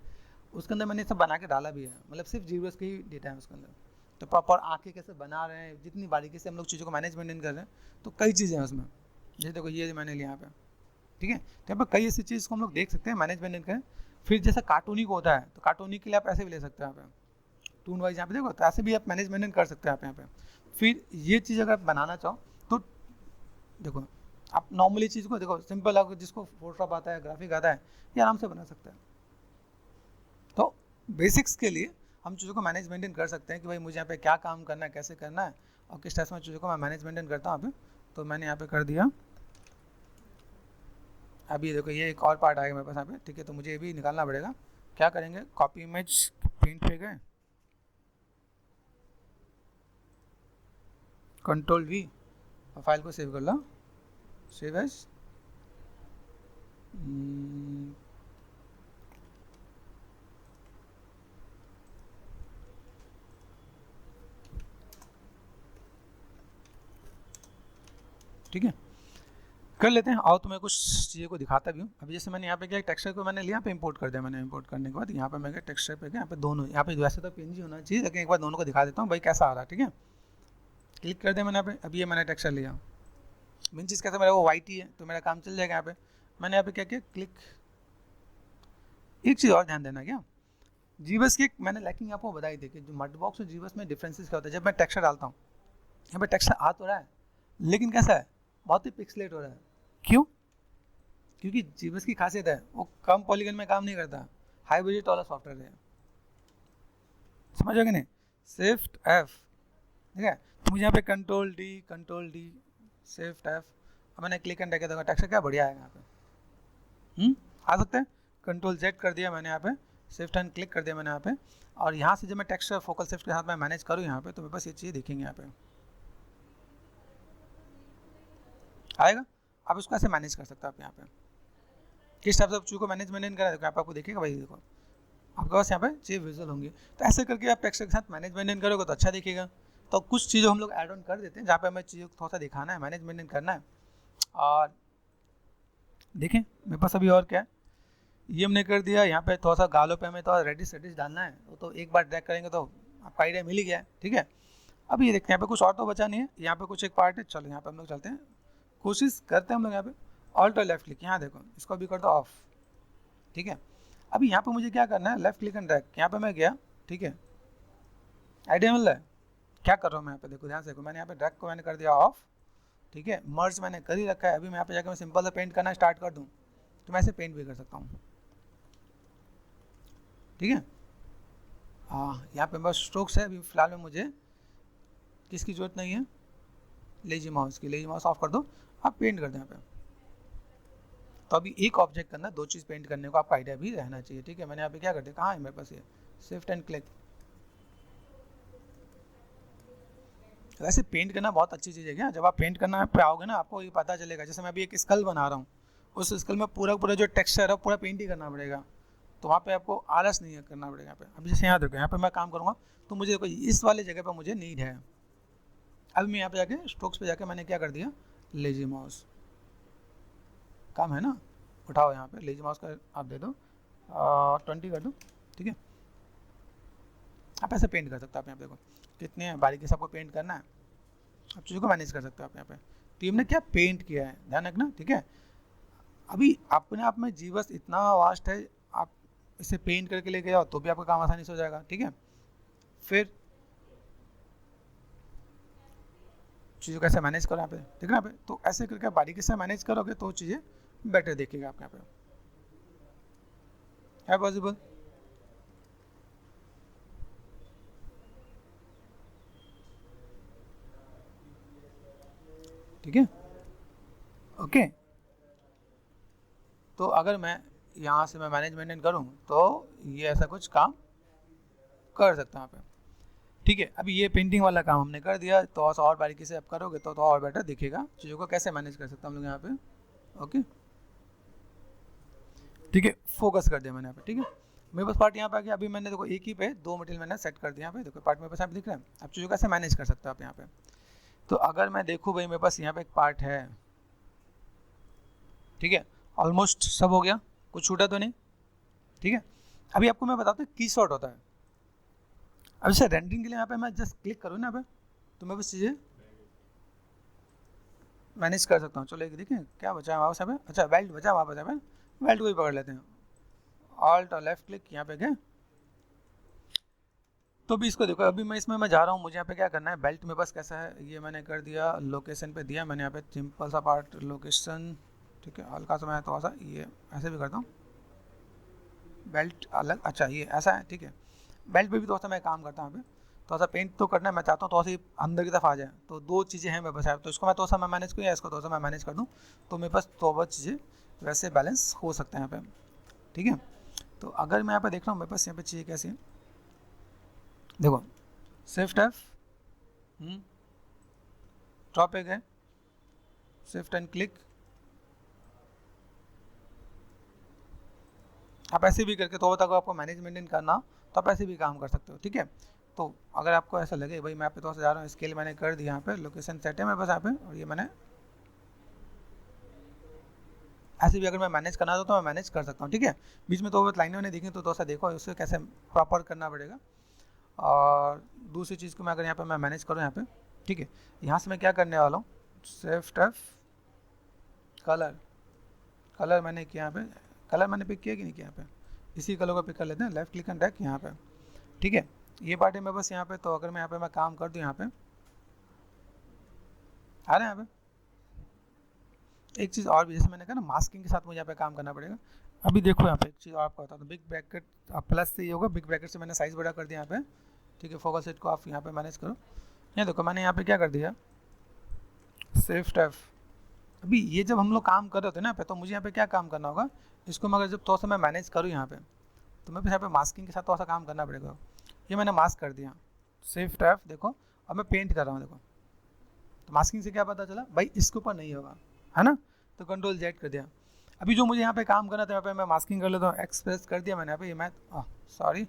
उसके अंदर मैंने सब बना के डाला भी है, मतलब सिर्फ जीवर्स की ही डेटा है उसके अंदर। तो प्रॉपर आँखें कैसे बना रहे हैं, जितनी बारीकी से हम लोग चीज़ों को मैनेजमेंट कर रहे हैं, तो कई चीज़ें हैं उसमें। जैसे देखो ये मैंने लिया यहाँ पे। ठीक है, तो यहाँ पर कई ऐसी चीज़ को हम लोग देख सकते हैं, मैनेजमेंट करें। फिर जैसा कार्टूनिक होता है तो कार्टूनिक के लिए आप ऐसे भी ले सकते हैं यहाँ पे, टून वाइज यहाँ पे देखो, तो ऐसे भी आप मैनेजमेंट कर सकते हैं आप यहाँ पे। फिर ये चीज़ अगर आप बनाना चाहो तो देखो, आप नॉर्मली चीज़ को देखो, सिंपल अगर जिसको फोटोशॉप आता है, ग्राफिक आता है, ये आराम से बना सकता है। तो बेसिक्स के लिए हम चीज़ों को मैनेज मेंटेन कर सकते हैं कि भाई मुझे यहाँ पे क्या काम करना है, कैसे करना है और किस टाइप में चीज़ों को मैं मैनेज मेंटेन करता हूँ यहाँ पे। तो मैंने यहाँ पे कर दिया। अभी देखो ये एक और पार्ट आएगा मेरे पास यहाँ पे। ठीक है, तो मुझे ये भी निकालना पड़ेगा। क्या करेंगे, कॉपी इमेज प्रिंट पे गए, Ctrl+V और फाइल को सेव कर लो, सेव एज। ठीक है, कर लेते हैं। और तो मैं कुछ चीज़ों को दिखाता भी हूँ। अभी जैसे मैंने यहाँ पे क्या टेक्सचर को मैंने लिया पे इंपोर्ट कर दिया। मैंने इंपोर्ट करने के बाद यहाँ पे मैं क्या टेक्सचर पे गया, यहाँ पे दोनों, यहाँ पे वैसे तो PNG होना चाहिए, लेकिन एक बार दोनों को दिखा देता हूँ भाई कैसा आ रहा है। ठीक है, क्लिक कर दिया मैंने यहाँ पे। अभी ये मैंने टेक्सचर लिया, मेन चीज़ कैसे, मेरा वो वाइट ही है तो मेरा काम चल जाएगा। यहाँ पे मैंने यहाँ पे क्या किया, क्लिक। एक चीज़ और ध्यान देना, क्या जीबस की मैंने लैकिंग आपको बताई थी कि जो मड बॉक्स और जीबस में डिफरेंसेस क्या होता है। जब मैं टेक्सचर डालता हूँ, यहाँ पे टेक्सचर आ तो रहा है लेकिन कैसा है, बहुत ही पिक्सलेट हो रहा है। क्यों? क्योंकि जीबस की खासियत है वो कम पॉलीगन में काम नहीं करता, हाई बजट वाला सॉफ्टवेयर है। समझोगे नहीं, शिफ्ट F। ठीक है, तो मुझे यहाँ पे Ctrl+D शिफ्ट F, और मैंने क्लिक एंड देखा, टेक्सचर क्या बढ़िया आएगा यहाँ पे। आ सकते हैं। Ctrl+Z कर दिया मैंने यहाँ पे, शिफ्ट एंड क्लिक कर दिया मैंने यहाँ पे। और यहाँ से जब मैं टेक्सचर फोकल शिफ्ट के साथ मैं मैनेज करूँ यहाँ पे, तो मेरे पास ये चीज़ें दिखेंगे यहाँ पे आएगा। आप इसको ऐसे मैनेज कर सकते हो। आप यहाँ पे किस टाइप से चीज़ को मैनेज मेंटेन करा, देखो आपको दिखेगा भाई, देखो आपके पास यहाँ पे चीज़ विजुअल होंगी। तो ऐसे करके आप टेक्सचर के साथ मैनेज मेंटेन करोगे तो अच्छा दिखेगा। तो कुछ चीज़ें हम लोग ऐड ऑन कर देते हैं जहाँ पे हमें चीज़ों को थोड़ा सा दिखाना है, मैनेज मेंटेन करना है। और देखें मेरे पास अभी और क्या है, ये हमने कर दिया। यहाँ पे थोड़ा सा गालों पे हमें थोड़ा रेडिश डालना है, तो एक बार ड्रैग करेंगे तो आपका आइडिया मिल ही गया है। ठीक है, अब ये देखते हैं यहाँ पे कुछ और तो बचा नहीं है, यहाँ पे कुछ एक पार्ट है। चलो यहाँ पे हम लोग चलते हैं, कोशिश करते हैं हम लोग यहाँ पे ऑल्ट और लेफ्ट क्लिक, यहाँ देखो इसको भी कर दो ऑफ। ठीक है, अभी यहाँ पे मुझे क्या करना है, लेफ्ट क्लिक एंड ड्रैग। यहाँ पे मैं गया, ठीक है, आइडिया मिल रहा है क्या कर रहा हूँ मैं यहाँ पे, देखो ध्यान से देखो, मैंने यहाँ पे ड्रैग को मैंने कर दिया ऑफ। ठीक है, मर्ज मैंने कर ही रखा है। अभी मैं यहाँ पे जाकर मैं सिंपल सा पेंट करना स्टार्ट कर दूँ तो मैं ऐसे पेंट भी कर सकता हूँ। ठीक है, हाँ यहाँ पे बस स्ट्रोक्स है। अभी फिलहाल में मुझे किसकी जरूरत नहीं है, लेजी माउस की। लेजी माउस ऑफ कर दो, आप पेंट कर दो यहाँ पे। तो अभी एक ऑब्जेक्ट के अंदर दो चीज़ पेंट करने को आपका आइडिया भी रहना चाहिए। ठीक है, मैंने यहाँ पे क्या कर दिया, कहाँ है मेरे पास ये, शिफ्ट एंड क्लिक। वैसे पेंट करना बहुत अच्छी चीज़ है क्या, जब आप पेंट करना पे आओगे ना आपको ये पता चलेगा। जैसे मैं अभी एक स्कल बना रहा हूँ, उस स्कल में पूरा पूरा जो टेक्सचर है पूरा पेंट ही करना पड़ेगा, तो वहाँ पे आपको आलस नहीं करना पड़ेगा। यहाँ पे अभी जैसे यहाँ देखो, यहाँ पे मैं काम करूँगा तो मुझे देखो इस वाले जगह पे मुझे नीड है। अब मैं यहाँ पे जाके स्ट्रोक्स पे जाके मैंने क्या कर दिया, लेजी माउस, काम है ना, उठाओ यहाँ पे लेजी माउस का आप दे दो 20 कर दो, ठीक है। आप ऐसे पेंट कर सकते हो। आप यहाँ पे देखो कितने बारीकी से आपको पेंट करना है, आप चीज़ों को मैनेज कर सकते हो आप यहाँ पे। तो ये हमने क्या पेंट किया है, ध्यान रखना, ठीक है। अभी अपने आप में जीवस इतना वास्ट है, आप इसे पेंट करके लेके जाओ तो भी आपका काम आसानी से हो जाएगा, ठीक है। फिर चीज़ों कैसे मैनेज करो यहाँ पे, ठीक है यहाँ पे, तो ऐसे करके बारीकी से मैनेज करोगे तो चीज़ें बेटर देखेगा आप यहाँ पे, है पॉसिबल। ठीक है, ओके। तो अगर मैं यहाँ से मैं मैनेजमेंट करूँ तो ये ऐसा कुछ काम कर सकता हूँ यहाँ पे, ठीक है। अभी ये पेंटिंग वाला काम हमने कर दिया, तो और बारीकी से आप करोगे तो और बेटर दिखेगा। चीज़ों को कैसे मैनेज कर सकते हैं हम लोग यहाँ पे, ओके, ठीक है। फोकस कर दिया मैंने यहाँ पे, ठीक है। मेरे पास पार्ट यहाँ पे आ गया। अभी मैंने देखो एक ही पे 2 मटेरियल मैंने सेट कर दिया यहाँ पे, देखो पार्ट मेरे पास यहाँ पे दिख रहा है। आप चीज़ों को कैसे मैनेज कर सकते हो आप यहाँ पे। तो अगर मैं देखूँ भाई मेरे पास यहाँ पे एक पार्ट है, ठीक है, ऑलमोस्ट सब हो गया, कुछ छूटा तो नहीं, ठीक है। अभी आपको मैं बताता हूँ की शॉट होता है। अब जैसे रेंडरिंग के लिए यहाँ पे मैं जस्ट क्लिक करूँ ना यहाँ पे, तो मैं बस चीज़ें मैनेज कर सकता हूँ। चलो एक देखिए क्या बचा है वापस यहाँ पे, अच्छा बेल्ट बचा वापस यहाँ पे, बेल्ट को भी पकड़ लेते हैं, ऑल्ट और लेफ्ट क्लिक यहाँ पे गए। तो भी इसको देखो, अभी मैं इसमें मैं जा रहा हूँ, मुझे यहाँ पे क्या करना है, बेल्ट मेरे पास कैसा है, ये मैंने कर दिया लोकेशन पे दिया मैंने यहाँ पे सिंपल सा पार्ट लोकेशन, ठीक है। हल्का सा मैं थोड़ा सा ये ऐसे भी करता हूँ, बेल्ट अलग, अच्छा ये ऐसा है, ठीक है। बेल्ट पे भी थोड़ा सा मैं काम करता हूँ यहाँ पे, थोड़ा सा पेंट तो करना है, मैं चाहता हूँ थोड़ा सा अंदर की तरफ आ जाए, तो 2 चीज़ें हैं मेरे पास, तो इसको मैं थोड़ा सा मैं मैनेज करूँ या इसको थोड़ा सा मैं मैनेज कर दूँ, तो मेरे पास तो बहुत चीज़ें वैसे बैलेंस हो सकता है यहाँ पे, ठीक है। तो अगर मैं यहाँ पे देख रहा हूँ मेरे पास यहाँ पे चीज़ें कैसी है, देखो शिफ्ट एफ, ड्रॉप पे गए, शिफ्ट एंड क्लिक, आप ऐसे भी करके तो तक आपको मैनेज मेंटेन करना तो आप ऐसे भी काम कर सकते हो, ठीक है। तो अगर आपको ऐसा लगे भाई मैं यहाँ पे थोड़ा सा जा रहा हूँ, स्केल मैंने कर दिया यहाँ पे, लोकेशन सेट है मेरे पास यहाँ पे, और ये मैंने ऐसे भी अगर मैं मैनेज करना तो मैं मैनेज कर सकता हूँ, ठीक है। बीच में तो लाइनें मैंने देखी तो थोड़ा सा देखो उससे कैसे प्रॉपर करना पड़ेगा। और दूसरी चीज़ को मैं अगर यहाँ पे मैं मैनेज करूँ यहाँ पे, ठीक है, यहाँ से मैं क्या करने वाला हूँ, शिफ्ट एफ, कलर मैंने किया यहाँ पे, कलर मैंने पिक किया कि नहीं किया यहाँ पे, इसी कलर को पिक कर लेते हैं, लेफ्ट क्लिक एंड ड्रैग यहाँ पे, ठीक है। ये पार्ट है मेरे बस यहाँ पे, तो अगर मैं यहाँ पे मैं काम कर दूँ यहाँ पे आ रहे हैं यहाँ पे एक चीज़ और भी, जैसे मैंने कहा ना मास्किंग के साथ मुझे यहाँ पे काम करना पड़ेगा। अभी देखो यहाँ पे एक चीज़ और आपको बता दूँ, बिग ब्रैकेट प्लस से ये होगा, बिग ब्रैकेट से मैंने साइज़ बड़ा कर दिया यहाँ पे, ठीक है। फोकस सेट को आप यहाँ पे मैनेज करो, ये देखो मैंने यहाँ पे क्या कर दिया, शिफ्ट एफ। अभी ये जब हम लोग काम कर रहे थे ना पे, तो मुझे यहाँ पे क्या काम करना होगा, इसको मैं अगर जब थोड़ा सा मैं मैनेज करूँ यहाँ पे, तो मैं यहाँ पे मास्किंग के साथ थोड़ा सा काम करना पड़ेगा। ये मैंने मास्क कर दिया, शिफ्ट एफ, देखो अब मैं पेंट कर रहा हूँ, देखो तो मास्किंग से क्या पता चला भाई इसके ऊपर नहीं होगा, है ना, तो कंट्रोल जेड कर दिया। अभी जो मुझे यहाँ पे काम करना था यहाँ पे मैं मास्किंग कर लेता हूँ, एक्सप्रेस कर दिया मैंने यहाँ पे, ये मैं सॉरी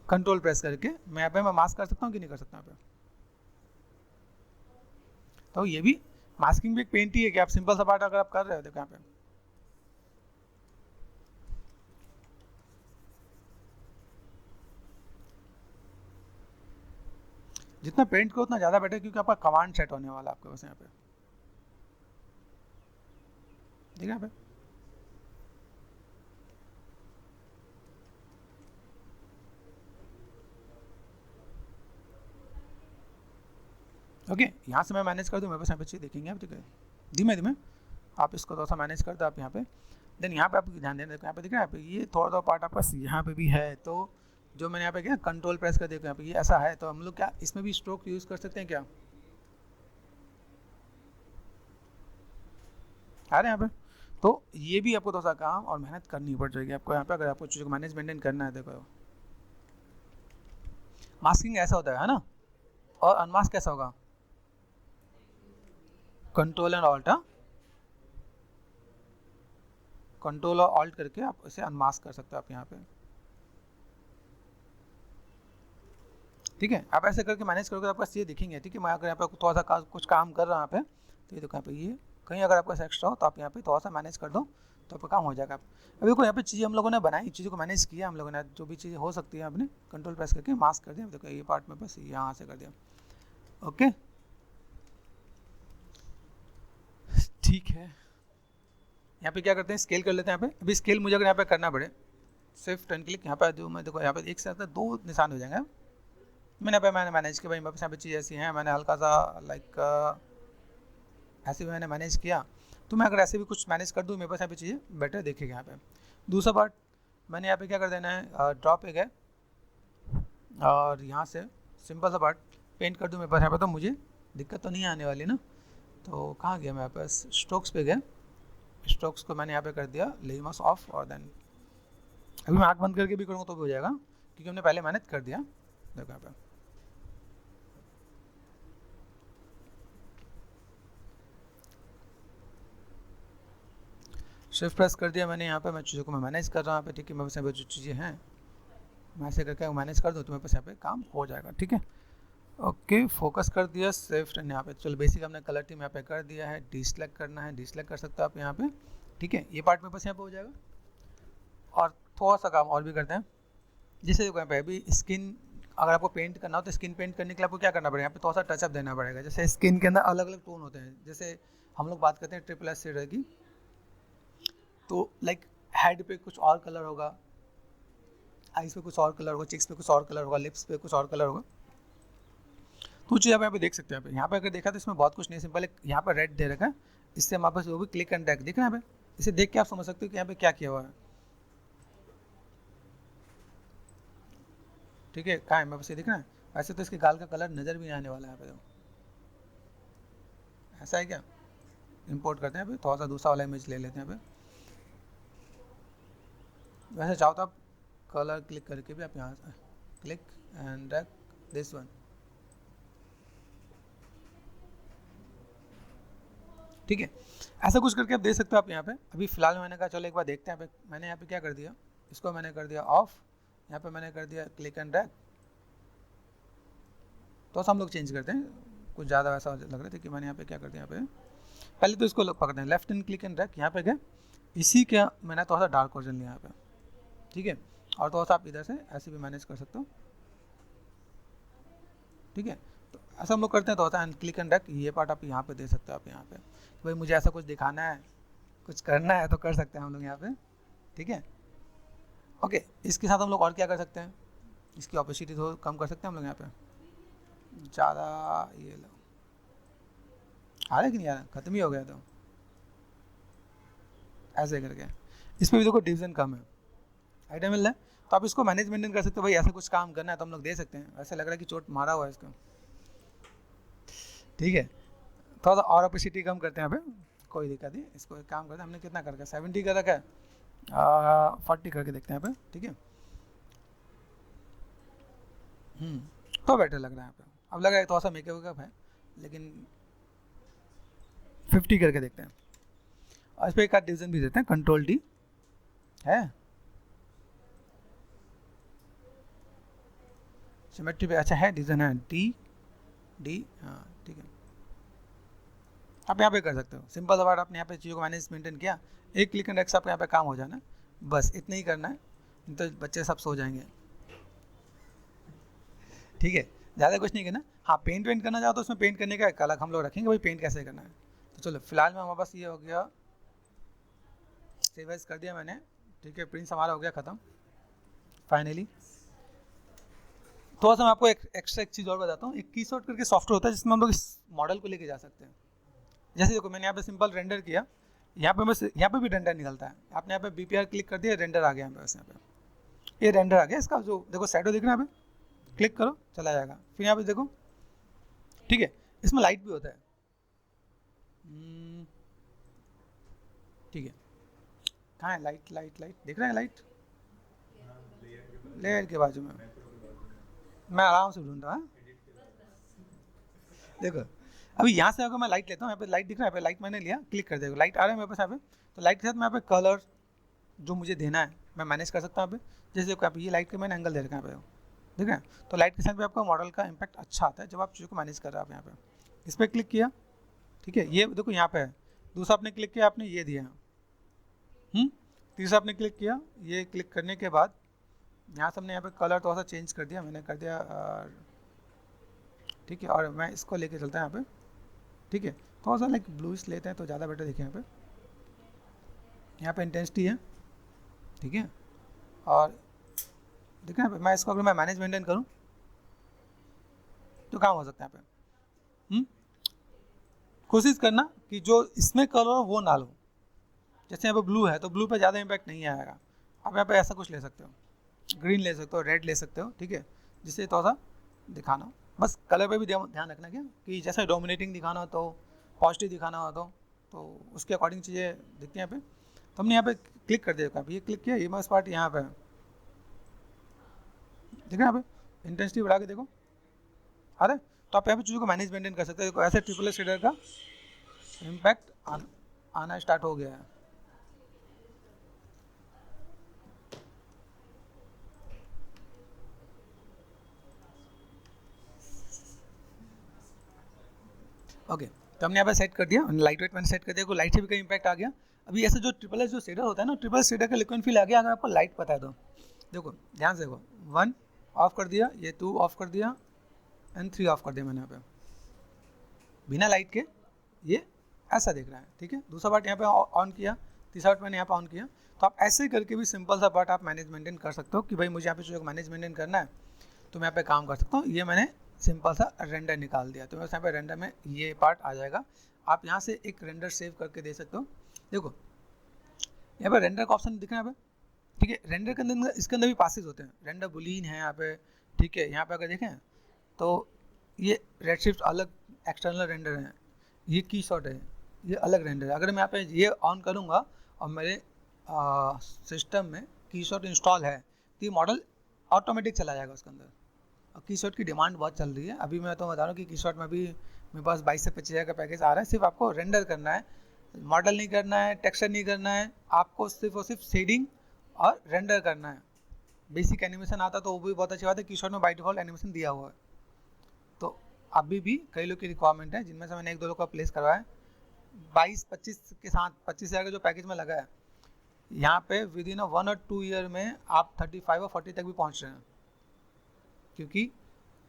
कंट्रोल प्रेस करके मैं यहाँ पे मैं मास्क कर सकता हूँ कि नहीं कर सकता यहाँ पे। तो ये भी मास्किंग भी एक पेंट ही है कि आप सिंपल सा पार्ट अगर आप कर रहे हो, देखो यहाँ पे जितना पेंट करो उतना ज़्यादा बेटर, क्योंकि आपका कमांड सेट होने वाला है आपके पास यहाँ पे, ठीक है यहाँ पे। ओके, यहाँ से मैं मैनेज कर दूँ, मेरे पास यहाँ पे चीज़ देखेंगे आप, ठीक है। धीमे धीमे आप इसको थोड़ा सा मैनेज कर दो आप यहाँ पे, देन यहाँ पे आप ध्यान देना, यहाँ पे दिख रहा है, यहाँ पे ये थोड़ा थोड़ा पार्ट आपका यहाँ पे भी है, तो जो मैंने यहाँ पे क्या कंट्रोल प्रेस कर, देखो यहाँ पे ये ऐसा है, तो हम लोग क्या इसमें भी स्ट्रोक यूज़ कर सकते हैं क्या, आ रहे हैं यहाँ पे। तो ये भी आपको थोड़ा सा काम और मेहनत करनी पड़ जाएगी आपको यहाँ पे, अगर आपको चीज़ों को मैनेज मेंटेन करना है। देखो मास्किंग ऐसा होता है ना, और अनमास्क कैसा होगा? कंट्रोल एंड ऑल्ट, कंट्रोल और ऑल्ट करके आप इसे अनमास्क कर सकते हो आप यहाँ पे, ठीक है। आप ऐसे करके मैनेज करोगे, आपका चीज़ें दिखेंगे, ठीक है। मैं अगर यहाँ पे थोड़ा सा कुछ काम कर रहा हूँ यहाँ पे, तो ये देखो यहाँ पे, ये कहीं अगर आपका एक्स्ट्रा हो तो आप यहाँ पे थोड़ा सा मैनेज कर दो तो आपका काम हो जाएगा। अभी देखो यहाँ पे चीज़ें हम लोगों ने बनाई, चीज़ों को मैनेज किया हम लोगों ने, जो भी चीज़ें हो सकती है आपने कंट्रोल प्रेस करके मास्क कर दिया। देखो ये पार्ट में बस यहाँ से कर दिया, ओके, ठीक है। यहाँ पे क्या करते हैं, स्केल कर लेते हैं यहाँ पे। अभी स्केल मुझे अगर यहाँ पे करना पड़े, सिर्फ 10 क्लिक यहाँ पे जो मैं देखो यहाँ पे एक साथ 2 निशान हो जाएंगे। मैंने मैनेज किया भाई, मेरे पास यहाँ पे चीज़ ऐसी हैं, मैंने हल्का सा लाइक ऐसे भी मैंने मैनेज किया। तो मैं अगर ऐसे भी कुछ मैनेज कर दूँ, मेरे पास यहाँ पे चीज़ें बेटर देखेगा यहाँ पे। दूसरा पार्ट मैंने यहाँ पे क्या कर देना है, ड्रॉप एक है और यहाँ से सिंपल सा पार्ट पेंट कर दूँ मेरे पास यहाँ पे, तो मुझे दिक्कत तो नहीं आने वाली ना। तो कहाँ गया मेरे पास, स्ट्रोक्स पे गया, स्ट्रोक्स को मैंने यहाँ पे कर दिया लेमस ऑफ, और देन अभी मैं आँख बंद करके भी करूँगा तो भी हो जाएगा, क्योंकि हमने पहले मैनेज कर दिया। देखो यहाँ पे शिफ्ट प्रेस कर दिया मैंने यहाँ पे, मैं चीज़ों को मैं मैनेज कर रहा हूँ यहाँ पे, ठीक है। मेरे पास यहाँ पे जो चीज़ें हैं मैं ऐसे करके मैनेज कर दूँ तो मेरे पास यहाँ पे काम हो जाएगा, ठीक है। ओके, फोकस कर दिया, शिफ्ट यहाँ पे, चलो बेसिक हमने कलर टीम यहाँ पे कर दिया है। डिसलेक्ट करना है, डिसलेक्ट कर सकते हो आप यहाँ पे, ठीक है। ये पार्ट मेरे पास यहाँ पे हो जाएगा। और थोड़ा सा काम और भी करते हैं, जैसे देखो यहाँ पे अभी स्किन अगर आपको पेंट करना हो तो स्किन पेंट करने के लिए आपको क्या करना पड़ेगा, यहाँ पे थोड़ा सा टचअप देना पड़ेगा। जैसे स्किन के अंदर अलग अलग टोन होते हैं, जैसे हम लोग बात करते हैं ट्रिपल एस शेडर की, तो लाइक हेड पे कुछ और कलर होगा, आइज पे कुछ और कलर होगा, चिक्स पे कुछ और कलर होगा, लिप्स पे कुछ और कलर होगा। तो चीज़ आप यहाँ पे देख सकते हैं। यहाँ पे अगर देखा तो इसमें बहुत कुछ नहीं, सिंपल एक यहाँ पे रेड दे रखा है, इससे हमारे पास वो भी क्लिक एंड ड्रैग दिख रहा है यहाँ पे, इसे देख के आप समझ सकते हो कि यहाँ पे क्या किया हुआ है, ठीक है। कहाँ है मेरे पास ये दिख रहा है। वैसे तो इसके गाल का कलर नज़र भी नहीं आने वाला है यहाँ पे, ऐसा है क्या। इंपोर्ट करते हैं, थोड़ा सा दूसरा वाला इमेज ले लेते हैं यहाँ पे। वैसे चाहो तो आप कलर क्लिक करके भी आप यहाँ से click and drag this one, ठीक है। ऐसा कुछ करके आप दे सकते हो आप यहाँ पे। अभी फिलहाल मैंने कहा चलो एक बार देखते हैं। मैंने यहाँ पे क्या कर दिया, इसको मैंने कर दिया ऑफ, यहाँ पे मैंने कर दिया क्लिक एंड ड्रैग। तो हम लोग चेंज करते हैं, कुछ ज़्यादा वैसा लग रहा था कि मैंने यहाँ पे क्या कर दिया, यहाँ पे पहले तो इसको पकड़ते हैं, left and click and drag, यहाँ पे गए, इसी का मैंने थोड़ा सा डार्क वर्जन लिया यहाँ पे, ठीक है। और थोड़ा सा आप इधर से ऐसे भी मैनेज कर सकते हो, ठीक है। तो ऐसा हम लोग करते हैं, तो होता है क्लिक एंड ड्रैग, ये पार्ट आप यहाँ पे दे सकते हो आप यहाँ पे। तो भाई मुझे ऐसा कुछ दिखाना है, कुछ करना है तो कर सकते हैं हम लोग यहाँ पे, ठीक है। ओके, इसके साथ हम लोग और क्या कर सकते हैं, इसकी ऑपोसिटी थोड़ा कम कर सकते हैं हम लोग यहाँ पे, ज़्यादा ये लो आ रहा है कि नहीं आ रहा, ख़त्म ही हो गया। तो ऐसे करके इसमें भी देखो डिवीजन कम है, आइडिया मिल रहा है। तो आप इसको मैनेज मेंटेन कर सकते हो, भाई ऐसा कुछ काम करना है तो हम लोग दे सकते हैं। ऐसा लग रहा है कि चोट मारा हुआ है इसको, ठीक है। थोड़ा सा और ऑपोसिटी कम करते हैं यहाँ पे, कोई दिक्कत नहीं। इसको एक काम करते हैं, हमने कितना कर रखा है, 70 कर रखा है, 40 करके देखते हैं यहाँ पे, ठीक है। तो बेटर लग रहा है यहाँ पे। अब लग रहा है थोड़ा सा मेकअप है, लेकिन 50 करके देखते हैं। और इस पर एक आध डिवीजन भी देते हैं, कंट्रोल डी है, सिमेट्री पे अच्छा है, डिवीजन है डी डी, हाँ ठीक है। आप यहाँ पे कर सकते हो, सिंपल सा बात, आपने यहाँ पे चीज़ों को मैनेज मेंटेन किया, एक क्लिक एंड एक्स आपका यहाँ पे काम हो जाना, बस इतना ही करना है, नहीं तो बच्चे सब सो जाएंगे, ठीक है। ज़्यादा कुछ नहीं करना। हाँ, पेंट वेंट करना चाहो तो उसमें पेंट करने का एक अलग हम लोग रखेंगे, भाई पेंट कैसे करना है। तो चलो फिलहाल में हमारे पास ये हो गया, सेव एज कर दिया मैंने, ठीक है। प्रिंट हमारा हो गया ख़त्म फाइनली। थोड़ा सा मैं आपको एक्स्ट्रा एक चीज़ और बताता हूँ, एक कीशॉट करके सॉफ्टवेयर होता है जिसमें हम लोग इस मॉडल को लेके जा सकते हैं। जैसे देखो मैंने यहाँ पे सिंपल रेंडर किया, यहाँ पे बस यहाँ पे भी रेंडर निकलता है, आपने यहाँ पे बीपीआर क्लिक कर दिया, रेंडर आ गया बस यहाँ पे, ये रेंडर आ गया। इसका जो देखो शैडो दिख रहा है, यहाँ पे क्लिक करो चला जाएगा, फिर यहाँ पे देखो, ठीक है। इसमें लाइट भी होता है, ठीक है। कहाँ है लाइट, लाइट लाइट दिख रहा है, लाइट लेयर के बाजू में, मैं आराम से ढूंढ रहा हूँ, देखो अभी यहाँ से अगर मैं लाइट लेता हूँ, यहाँ पे लाइट दिख रहा है, यहाँ पे लाइट मैंने लिया, क्लिक कर दिया, लाइट आ रहा है मेरे पास यहाँ पे। तो लाइट के साथ मैं यहाँ पे कलर जो मुझे देना है मैं मैनेज कर सकता हूँ यहाँ पे। जैसे देखो यहाँ पे ये लाइट के मैंने एंगल दे रखा है यहाँ पे, ठीक है। तो लाइट के साथ भी आपका मॉडल का इंपैक्ट अच्छा आता है जब आप चीज़ों को मैनेज कर रहे हो। आप यहाँ पे इस पर क्लिक किया, ठीक है, ये देखो यहाँ पे है। दूसरा आपने क्लिक किया, आपने ये दिया, तीसरा आपने क्लिक किया, ये क्लिक करने के बाद यहाँ से हमने यहाँ पे कलर थोड़ा सा चेंज कर दिया, मैंने कर दिया, ठीक है। और मैं इसको लेके चलता है यहाँ पे, ठीक है, थोड़ा सा लाइक ब्लूइश लेते हैं तो ज़्यादा बेटर दिखे। यहाँ पे इंटेंसिटी है, ठीक है। और देखिए यहाँ पे मैं इसको अगर मैं मैनेज मेंटेन करूँ तो काम हो सकता है यहाँ पे। कोशिश करना कि जो इसमें कलर हो वो ना लो। जैसे यहाँ पे ब्लू है तो ब्लू पे ज़्यादा इम्पैक्ट नहीं आएगा। आप यहाँ पे ऐसा कुछ ले सकते हो, ग्रीन ले सकते हो, रेड ले सकते हो, ठीक है, जिससे थोड़ा सा दिखाना हो। बस कलर पे भी ध्यान रखना क्या कि जैसे डोमिनेटिंग दिखाना हो तो पॉजिटिव दिखाना हो तो उसके अकॉर्डिंग चीज़ें दिखती हैं यहाँ पे। तो हमने यहाँ पे क्लिक कर दिया, ये क्लिक किया, ये मस्ट पार्ट यहाँ पे है, ठीक है। यहाँ पे इंटेंसिटी बढ़ा के देखो, अरे तो आप यहाँ पे चीज़ों को मैनेज मेंटेन कर सकते हो। देखो ऐसे ट्रिपल एस शेडर का इम्पैक्ट आना स्टार्ट हो गया है। ओके, तो हमने यहाँ पे सेट कर दिया, लाइट वेट मैंने सेट कर दिया, लाइट से भी कहीं इम्पैक्ट आ गया। अभी ऐसे जो ट्रिपल एस जो शेडर होता है ना, ट्रिपल एस शेडर का लिक्विड फील आ गया अगर आपको लाइट पता है तो। देखो ध्यान से देखो, 1 ऑफ कर दिया, ये 2 ऑफ कर दिया एंड 3 ऑफ कर दिया मैंने यहाँ पे, बिना लाइट के ये ऐसा दिख रहा है, ठीक है। दूसरा पार्ट यहाँ पे ऑन किया, तीसरा पार्ट मैंने यहाँ पे ऑन किया। तो आप ऐसे करके भी सिंपल सा पार्ट आप मैनेज मेंटेन कर सकते हो कि भाई मुझे यहाँ पे जो मैनेज मेंटेन करना है तो मैं यहाँ पे काम कर सकता हूँ। ये मैंने सिंपल सा रेंडर निकाल दिया, तो यहाँ पे रेंडर में ये पार्ट आ जाएगा। आप यहाँ से एक रेंडर सेव करके दे सकते हो। देखो यहाँ पे रेंडर का ऑप्शन दिख रहा है यहाँ पे, ठीक है। रेंडर के अंदर इसके अंदर भी पासेज होते हैं, रेंडर बुलियन है यहाँ पे, ठीक है। यहाँ पे अगर देखें तो ये रेडशिफ्ट अलग एक्सटर्नल रेंडर है, ये की शॉट है, ये अलग रेंडर है। अगर मैं यहाँ पे ये ऑन करूँगा और मेरे सिस्टम में की शॉट इंस्टॉल है तो ये मॉडल ऑटोमेटिक चला जाएगा उसके अंदर। और की शॉट की डिमांड बहुत चल रही है। अभी मैं तो बता रहा हूँ कि की शॉट में भी मेरे पास 22 से 25 हज़ार का पैकेज आ रहा है। सिर्फ आपको रेंडर करना है, मॉडल नहीं करना है, टेक्सचर नहीं करना है, आपको सिर्फ और सिर्फ शेडिंग और रेंडर करना है। बेसिक एनिमेशन आता तो वो भी बहुत अच्छी बात है, की शॉट में बाय डिफॉल्ट एनिमेशन दिया हुआ है। तो अभी भी कई लोग की रिक्वायरमेंट है, जिनमें से मैंने 1-2 लोग का प्लेस करवाया है। 22-25 के साथ 25 हज़ार का जो पैकेज में लगा है, यहाँ पे विद इन 1 और 2 ईयर में आप 35 और 40 तक भी पहुँच रहे हैं, क्योंकि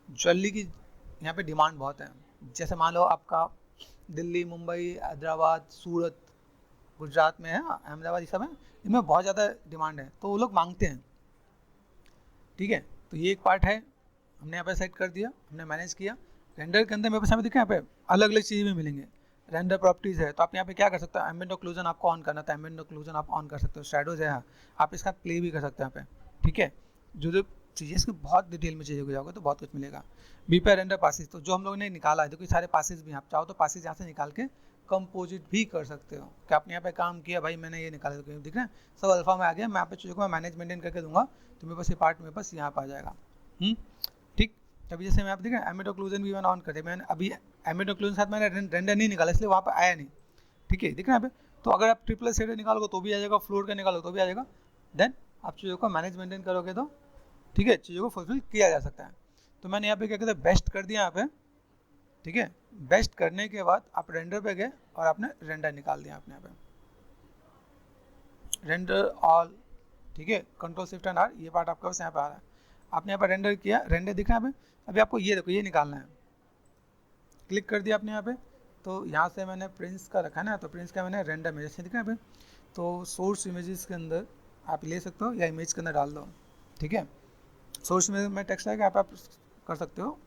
ज्वेलरी की यहाँ पे डिमांड बहुत है। जैसे मान लो आपका दिल्ली, मुंबई, हैदराबाद, सूरत, गुजरात में है, अहमदाबाद, ये सब है, इनमें बहुत ज़्यादा डिमांड है तो वो लोग मांगते हैं, ठीक है। तो ये एक पार्ट है, हमने यहाँ पे सेट कर दिया, हमने मैनेज किया। रेंडर के अंदर मेरे पास दिखा यहाँ पे अलग अलग चीज़ें भी मिलेंगे। रेंडर प्रॉपर्टीज़ है तो आप यहाँ पे क्या कर सकते हो, एम्बिएंट ऑक्लूजन आपको ऑन करना था, एम्बिएंट ऑक्लूजन आप ऑन कर सकते हो। शैडोज है, आप इसका प्ले भी कर सकते हैं यहाँ पे, ठीक है। जो चीज़ें इसकी बहुत डिटेल में चीज़ें हो जाओगे तो बहुत कुछ मिलेगा। बीपी रेंडर पासेज तो जो हम लोगों ने निकाला है, देखो सारे पासेज भी, आप चाहो तो पासेज यहाँ से निकाल के कंपोजिट भी कर सकते हो कि आपने यहाँ पे काम किया, भाई मैंने ये निकाला, तो दिख रहा है सब अल्फा में आ गया। मैं यहाँ पे चीज़ों को मैं मैनेज मेंटेन करके दूंगा तो मेरे पास ये पार्ट मेरे पास यहाँ पर आ जाएगा, ठीक। अभी जैसे मैं आप देख रहे हैं एम्बिएंट ऑक्लूजन भी मैंने ऑन कर दिया, मैंने अभी एम्बिएंट ऑक्लूजन के साथ मैंने रेंडर नहीं निकाला इसलिए वहाँ पर आया नहीं, ठीक है, दिख रहा है यहाँ पे। तो अगर आप ट्रिपल शेडर निकालोगे तो भी आ जाएगा, फ्लोर का निकालोगे तो भी आ जाएगा। देन आप चीज़ों को मैनेज मेंटेन करोगे तो ठीक है, चीज़ों को फुलफिल किया जा सकता है। तो मैंने यहाँ पे क्या कहते हैं बेस्ट कर दिया यहाँ पे, ठीक है। बेस्ट करने के बाद आप रेंडर पे गए और आपने रेंडर निकाल दिया आपने यहाँ पे रेंडर ऑल, ठीक है। कंट्रोल शिफ्ट एंड आर, ये पार्ट आपका बस यहाँ पे आ रहा है। आपने यहाँ पर रेंडर किया, रेंडर दिख रहा है यहाँ पे। अभी आपको ये देखो ये निकालना है, क्लिक कर दिया आपने यहाँ पे। तो यहाँ से मैंने प्रिंस का रखा है ना, तो प्रिंस का मैंने रेंडर में जैसे दिख रहा है यहाँ पे। तो सोर्स इमेजेस के अंदर आप ले सकते हो या इमेज के अंदर डाल दो, ठीक है। सोर्स में टेक्स्ट है कि आप कर सकते हो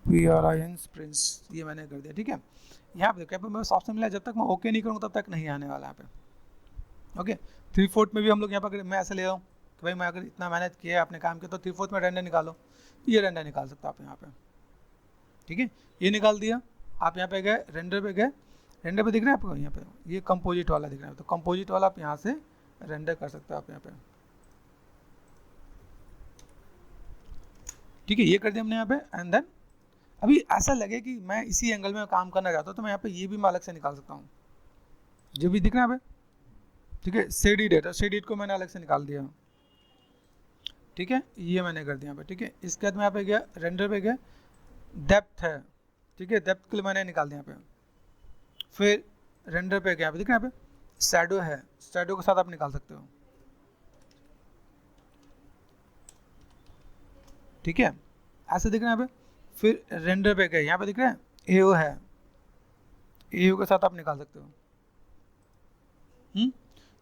PRINS प्रिंस, ये मैंने कर दिया, ठीक है। यहाँ पे देखो मैं ऑप्शन मिला, जब तक मैं ओके नहीं करूँगा तब तक नहीं आने वाला यहाँ पे, ओके। 3/4 में भी हम लोग यहाँ पर मैं ऐसे ले रहा हूँ कि भाई मैं अगर इतना मेहनत किया आपने काम किया तो 3/4 में रेंडर निकालो, ये रेंडर निकाल सकते हो आप यहाँ पे, ठीक है। ये निकाल दिया, आप यहाँ पे गए, रेंडर पे गए, रेंडर पे दिख रहा है आपको यहाँ पे ये कंपोजिट वाला दिख रहा है, तो कंपोजिट वाला आप यहाँ से रेंडर कर सकते हो आप यहाँ पे, ठीक है, ये कर दिया हमने यहाँ पे। एंड देन अभी ऐसा लगे कि मैं इसी एंगल में काम करना चाहता हूँ तो मैं यहाँ पे ये भी मैं अलग से निकाल सकता हूँ, जो भी दिख रहा है यहाँ पे। ठीक है, शेडिड है तो शेडिड को मैंने अलग से निकाल दिया। ठीक है, ये मैंने कर दिया यहाँ पे। ठीक है, इसके बाद मैं यहाँ पे गया रेंडर पे गया, डेप्थ है। ठीक है, डेप्थ के लिए मैंने निकाल दिया यहाँ पे। फिर रेंडर पे गया, यहाँ पे दिख रहा है यहाँ पे शैडो है, शैडो के साथ आप निकाल सकते हो। ठीक है, ऐसे दिख रहा है यहाँ पे। फिर रेंडर पे गए, यहाँ पे दिख रहा है एओ है, एओ के साथ आप निकाल सकते हो।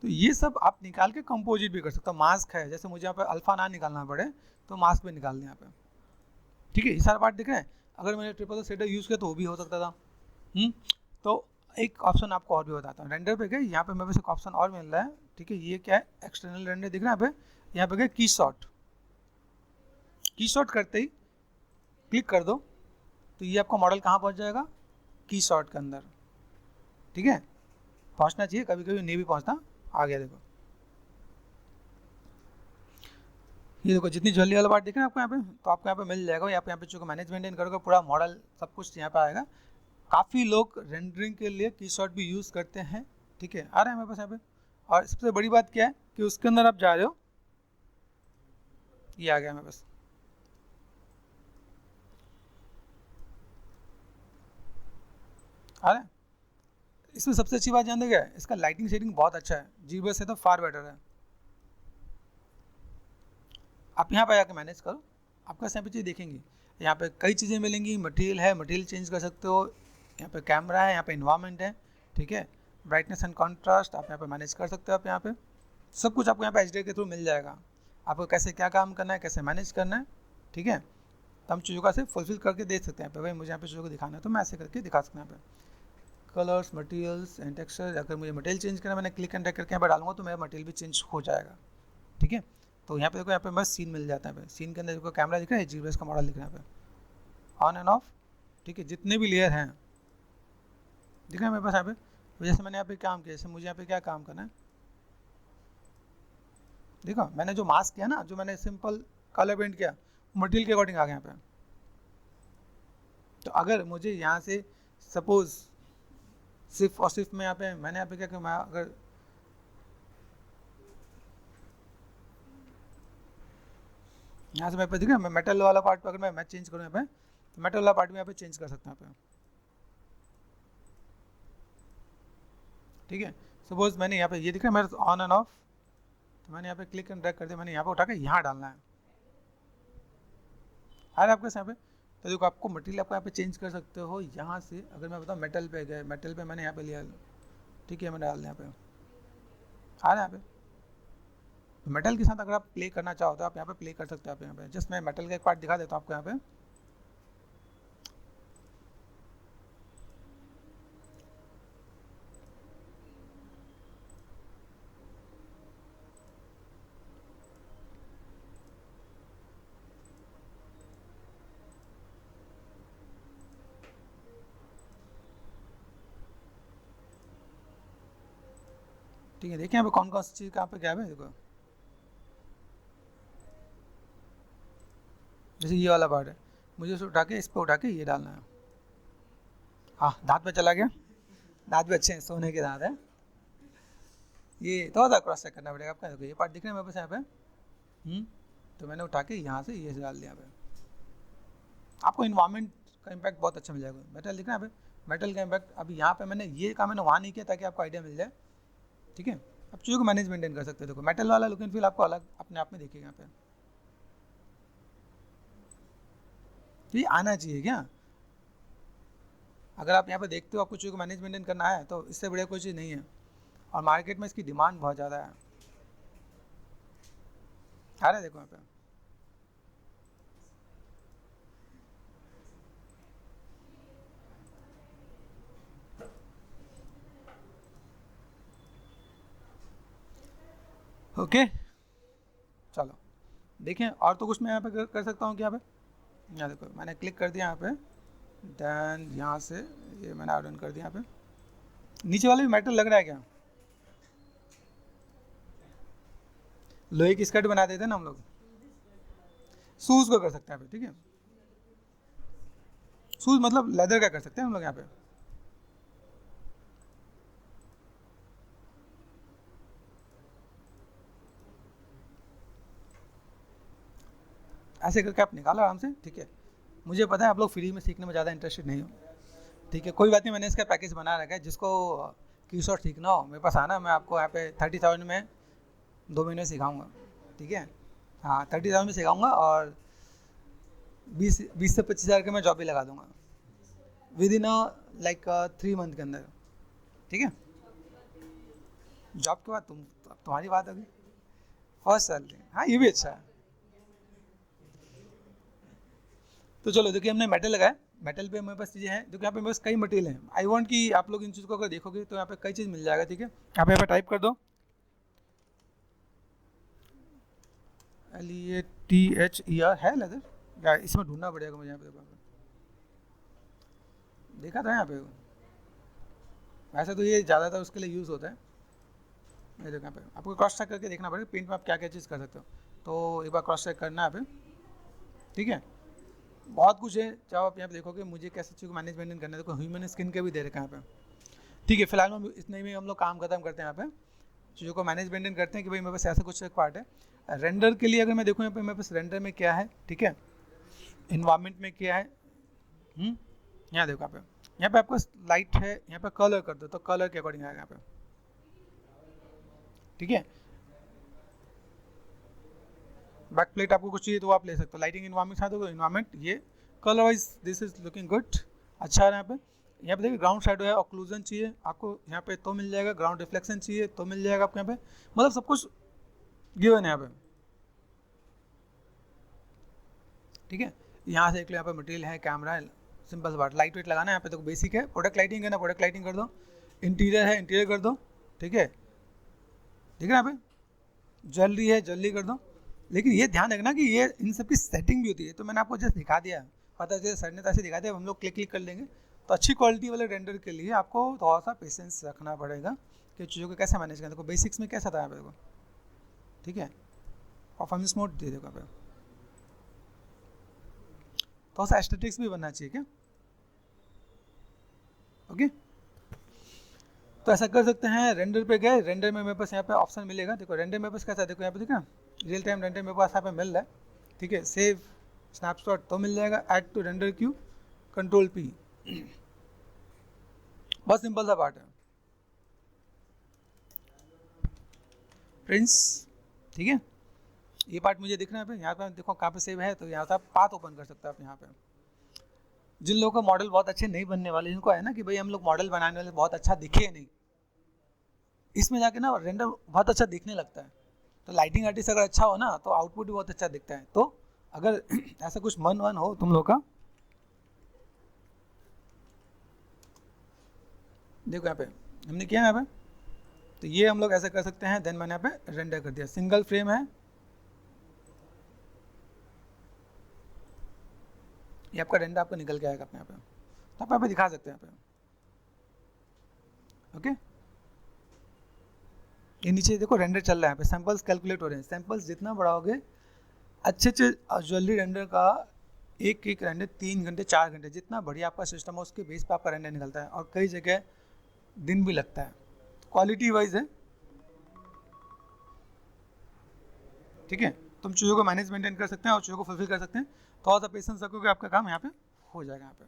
तो ये सब आप निकाल के कंपोजिट भी कर सकते हो। मास्क है, जैसे मुझे यहाँ पे अल्फा ना निकालना पड़े तो मास्क भी निकाल दें यहाँ पे। ठीक है, ये सारा पार्ट दिख रहा है। अगर मैंने ट्रिपल शेडर यूज़ किया तो वो भी हो सकता था। तो एक ऑप्शन आपको और भी बताता हूँ। रेंडर पे गए, यहाँ पे मेरे पास एक ऑप्शन और मिल रहा है। ठीक है, ये क्या है, एक्सटर्नल रेंडर दिख रहा है यहाँ पे गए की शॉट, की शॉट करते ही क्लिक कर दो तो ये आपका मॉडल कहाँ पहुँच जाएगा, की शॉट के अंदर। ठीक है, पहुँचना चाहिए, कभी कभी नहीं भी पहुँचता। आ गया, देखो ये देखो जितनी ज्वेलरी वाला पार्ट दिख रहा है आपको यहाँ पे, तो आपको यहाँ पे मिल जाएगा। यहाँ पे चूँकि मैनेज मेंटेन करोगे पूरा मॉडल सब कुछ यहाँ पे आएगा। काफ़ी लोग रेंडरिंग के लिए की शॉट भी यूज़ करते हैं। ठीक है, आ रहा है मेरे पास यहाँ पे। और सबसे बड़ी बात क्या है कि उसके अंदर आप जा रहे हो, ये आ गया मेरे पास। आ रहा है। इसमें सबसे अच्छी बात जान देगा, इसका लाइटिंग सेटिंग बहुत अच्छा है, जीबीएस से तो फार बेटर है। आप यहाँ पे आके मैनेज करो, आपका यहाँ पे चीज़ देखेंगे, यहाँ पे कई चीज़ें मिलेंगी। मटेरियल है, मटेरियल चेंज कर सकते हो। यहाँ पे कैमरा है, यहाँ पे इन्वायरमेंट है। ठीक है, ब्राइटनेस एंड कॉन्ट्रास्ट आप यहाँ पे मैनेज कर सकते हो। आप यहाँ पे सब कुछ आपको यहाँ पे एचडीआर के थ्रू मिल जाएगा, आपको कैसे क्या काम करना है, कैसे मैनेज करना है। ठीक है, तो हम चीज़ों का से फुलफिल करके दे सकते हैं। भाई मुझे यहाँ पे चीज़ों को दिखाना है तो मैं ऐसे करके दिखा सकता हूँ। यहाँ पे कलर्स, मटेरियल्स एंड टेक्सचर, अगर मुझे मटेरियल चेंज करना है, मैंने क्लिक एंड ड्रैग करके यहाँ पे डालूंगा तो मेरा मटेरियल भी चेंज हो जाएगा। ठीक है, तो यहाँ पे देखो, यहाँ पे बस सीन मिल जाता है। सीन के अंदर देखो कैमरा दिख रहा है, जीबीएस का मॉडल दिख रहा है यहाँ पे, ऑन एंड ऑफ। ठीक है, जितने भी लेयर हैं दिख रहे हैं मेरे पास यहाँ पे। जैसे मैंने यहाँ पे काम किया, जैसे मुझे यहाँ पे क्या काम करना है, देखो मैंने जो मास्क किया ना, जो मैंने सिंपल कलर पेंट किया, मटेरियल के अकॉर्डिंग आ गया यहाँ पे। तो अगर मुझे यहाँ से सपोज सिर्फ और सिर्फ मैं यहाँ पे क्या कि मैं अगर यहाँ से मैं पे दिख रहा है, मैं मेटल वाला पार्ट पर अगर मैं चेंज करूँ यहाँ पे, तो मेटल वाला पार्ट में यहाँ पे चेंज कर सकता हूँ यहाँ पे। ठीक है, सपोज मैंने यहाँ पे ये दिख रहा है मेरा ऑन एंड ऑफ, तो मैंने यहाँ पे क्लिक एंड ड्रैग कर दिया, मैंने यहाँ पे उठा के यहाँ डालना है। अरे आपके यहाँ पे तो देखो आपको मटेरियल आपको यहाँ पे चेंज कर सकते हो यहाँ से। अगर मैं बताऊँ मेटल पे गए, मेटल पे मैंने यहाँ पे लिया, ठीक है, मैंने डाल दिया यहाँ पे, आ रहा है यहाँ पे। तो मेटल के साथ अगर आप प्ले करना चाहो तो आप यहाँ पे प्ले कर सकते हो। आप यहाँ पे जस्ट मैं मेटल का एक पार्ट दिखा देता हूँ आपको यहाँ पे। ठीक है, देखिए यहाँ पे कौन कौन सी चीज़ कहाँ पे क्या है। देखो जैसे ये वाला पार्ट है, मुझे उसे उठा के इस पर उठा के ये डालना है। हाँ, दांत पे चला गया, दांत भी अच्छे हैं, सोने के दांत है। ये थोड़ा क्रॉस चेक करना पड़ेगा आपका। देखो ये पार्ट दिख रहा है मेरे पास यहाँ पे। तो मैंने उठा के यहाँ से ये डाल दिया यहाँ पे। आपको इन्वायरमेंट का इम्पैक्ट बहुत अच्छा मिल जाएगा। मेटल दिख रहा है यहाँ पे, मेटल का इम्पैक्ट अभी यहाँ पे मैंने ये काम मैंने वहाँ नहीं किया ताकि आपको आइडिया मिल जाए। ठीक है, आप चीज़ों को मैनेज मेंटेन कर सकते हो। देखो मेटल वाला लुक एंड फील आपको अलग अपने आप में दिखेगा यहाँ पे। तो ये आना चाहिए क्या, अगर आप यहाँ पे देखते हो आपको चीज़ों को मैनेज मेंटेन करना है तो इससे बढ़िया कोई चीज़ नहीं है। और मार्केट में इसकी डिमांड बहुत ज़्यादा है। आ रहा है देखो यहाँ पे। ओके, चलो देखें और तो कुछ मैं यहाँ पे कर सकता हूँ कि यहाँ पे, यहाँ देखो मैंने क्लिक कर दिया यहाँ पे, देन यहाँ से ये मैंने आउट कर दिया यहाँ पे। नीचे वाले भी मेटल लग रहा है क्या, लोहे की स्कर्ट बना देते हैं ना हम लोग। शूज़ को कर सकते हैं यहाँ पे, ठीक है। शूज़ मतलब लेदर का कर सकते हैं हम लोग यहाँ पे। ऐसे करके आप निकालो आराम से, ठीक है। मुझे पता है आप लोग फ्री में सीखने में ज़्यादा इंटरेस्टेड नहीं हो, ठीक है, कोई बात नहीं। मैंने इसका पैकेज बना रखा है, जिसको कीशॉट सीखना हो मेरे पास आना, मैं आपको यहाँ पे 30,000 में 2 महीने सिखाऊंगा, ठीक है। हाँ 30,000 में सिखाऊंगा और 20 से 25,000 का मैं जॉब भी लगा दूंगा विद इन लाइक 3 मंथ के अंदर, ठीक है। जॉब के बाद तुम्हारी बात होगी, फर्स्ट सैलरी, हाँ ये भी अच्छा है। तो चलो देखिए हमने मेटल लगाया, मेटल पे मेरे पास चीज़ें हैं, देखो यहाँ पे मेरे पास कई मटेरियल हैं। आई वांट कि आप लोग इन चीज़ को अगर देखोगे तो यहाँ पे कई चीज़ मिल जाएगा, ठीक है। आप यहाँ पे टाइप कर दो LEATHER है लेदर, या इसमें ढूंढना पड़ेगा मुझे यहाँ पे। देखा था यहाँ पे, वैसे तो ये ज़्यादातर उसके लिए यूज़ होता है। ये देखो यहाँ पे आपको क्रॉस चेक करके देखना पड़ेगा पेंट में आप क्या क्या चीज़ कर सकते हो, तो एक बार क्रॉस चेक करना है यहाँ पे, ठीक है। बहुत कुछ है, जब आप यहाँ पे देखोगे मुझे कैसे चीज़ को मैनेजमेंट करना है, देखो ह्यूमन स्किन के भी दे रखा है यहाँ पे, ठीक है। फिलहाल हम इतने में हम लोग काम खत्म करते हैं यहाँ पे, चीज़ों को मैनेज मेंटेन करते हैं कि भाई मेरे पास ऐसा कुछ एक पार्ट है। रेंडर के लिए अगर मैं देखूँ यहाँ पे मेरे पास रेंडर में क्या है, ठीक है, इन्वायरमेंट में क्या है, यहाँ देखो यहाँ पे आपको लाइट है, यहाँ पे कलर कर दो तो कलर के अकॉर्डिंग आएगा यहाँ पे, ठीक है। बैक प्लेट आपको कुछ चाहिए तो आप ले सकते हो, लाइटिंग इन्वायरमेंट साथ होगा, इन्वायरमेंट ये colour wise this is looking good, अच्छा है। यहाँ पे देखिए ग्राउंड शैडो है, ऑक्लूजन चाहिए आपको यहाँ पे तो मिल जाएगा, ग्राउंड रिफ्लेक्शन चाहिए तो मिल जाएगा आपको यहाँ पे, मतलब सब कुछ गिवन है यहाँ पे, ठीक है। यहाँ से एक यहाँ पे मटेरियल है, कैमरा है, सिंपल सा बात, लाइट वेट लगाना है यहाँ पे, तो बेसिक है। प्रोडक्ट लाइटिंग है ना, प्रोडक्ट लाइटिंग कर दो, इंटीरियर है इंटीरियर कर दो, ठीक है, ठीक है। यहाँ पे ज्वेलरी है ज्वेलरी कर दो, लेकिन ये ध्यान रखना कि ये इन सब की सेटिंग भी होती है, तो मैंने आपको जस्ट दिखा दिया, पता चले सर ने तो ऐसे दिखा दिया, हम लोग क्लिक क्लिक कर लेंगे। तो अच्छी क्वालिटी वाले रेंडर के लिए आपको थोड़ा सा पेशेंस रखना पड़ेगा कि चीज़ों को कैसे मैनेज करना। देखो बेसिक्स में कैसा था यहाँ पे देखो, ठीक है, परफॉर्मेंस मोड दे देखो यहाँ पे, थोड़ा सा एस्थेटिक्स भी बनना चाहिए क्या, ओके। तो ऐसा कर सकते हैं, रेंडर पे गए, रेंडर में मेरे पास यहाँ पे ऑप्शन मिलेगा, देखो रेंडर मेरे पास कैसा है, देखो यहाँ पे देखा रियल टाइम रेंडर मेरे पास यहाँ पे मिल रहा है, ठीक है। सेव स्नैपशॉट तो मिल जाएगा, add to render queue control P, बहुत सिंपल सा पार्ट है फ्रेंड्स, ठीक है। ये पार्ट मुझे दिख रहा है यहाँ पे, देखो कहाँ पे सेव है, तो यहाँ से आप पाथ ओपन कर सकते हो आप यहाँ पे। जिन लोगों का मॉडल बहुत अच्छे नहीं बनने वाले, जिनको है ना कि भाई हम लोग मॉडल बनाने वाले बहुत अच्छा दिखे नहीं, इसमें जाके ना रेंडर बहुत अच्छा दिखने लगता है, तो लाइटिंग आर्टिस्ट अगर अच्छा हो ना तो आउटपुट भी बहुत अच्छा दिखता है। तो अगर ऐसा कुछ मन वन हो तुम लोग का, देखो यहाँ पे हमने किया यहाँ पे, तो ये हम लोग ऐसा कर सकते हैं। देन मैंने यहाँ पे रेंडर कर दिया, सिंगल फ्रेम है, ये आपका रेंडर आपको निकल के आएगा अपने यहाँ पे, तो आप यहाँ पे दिखा सकते हैं यहाँ पे, ओके। ये नीचे देखो रेंडर चल रहा है यहाँ पे, सैंपल्स कैलकुलेट हो रहे हैं, सैंपल्स जितना बढ़ाओगे अच्छे अच्छे ज्वेलरी रेंडर का एक एक रेंडर 3 घंटे 4 घंटे, जितना बढ़िया आपका सिस्टम है उसके बेस पे आपका रेंडर निकलता है, और कई जगह दिन भी लगता है, क्वालिटी वाइज है, ठीक है। तुम चीज़ों को मैनेज मेंटेन कर सकते हैं और चीज़ों को फुलफिल कर सकते हैं, थोड़ा सा पेशेंस रखोगे आपका काम यहाँ पे हो जाएगा यहाँ पे।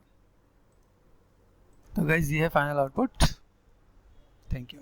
तो गाइज ये है फाइनल आउटपुट, थैंक यू।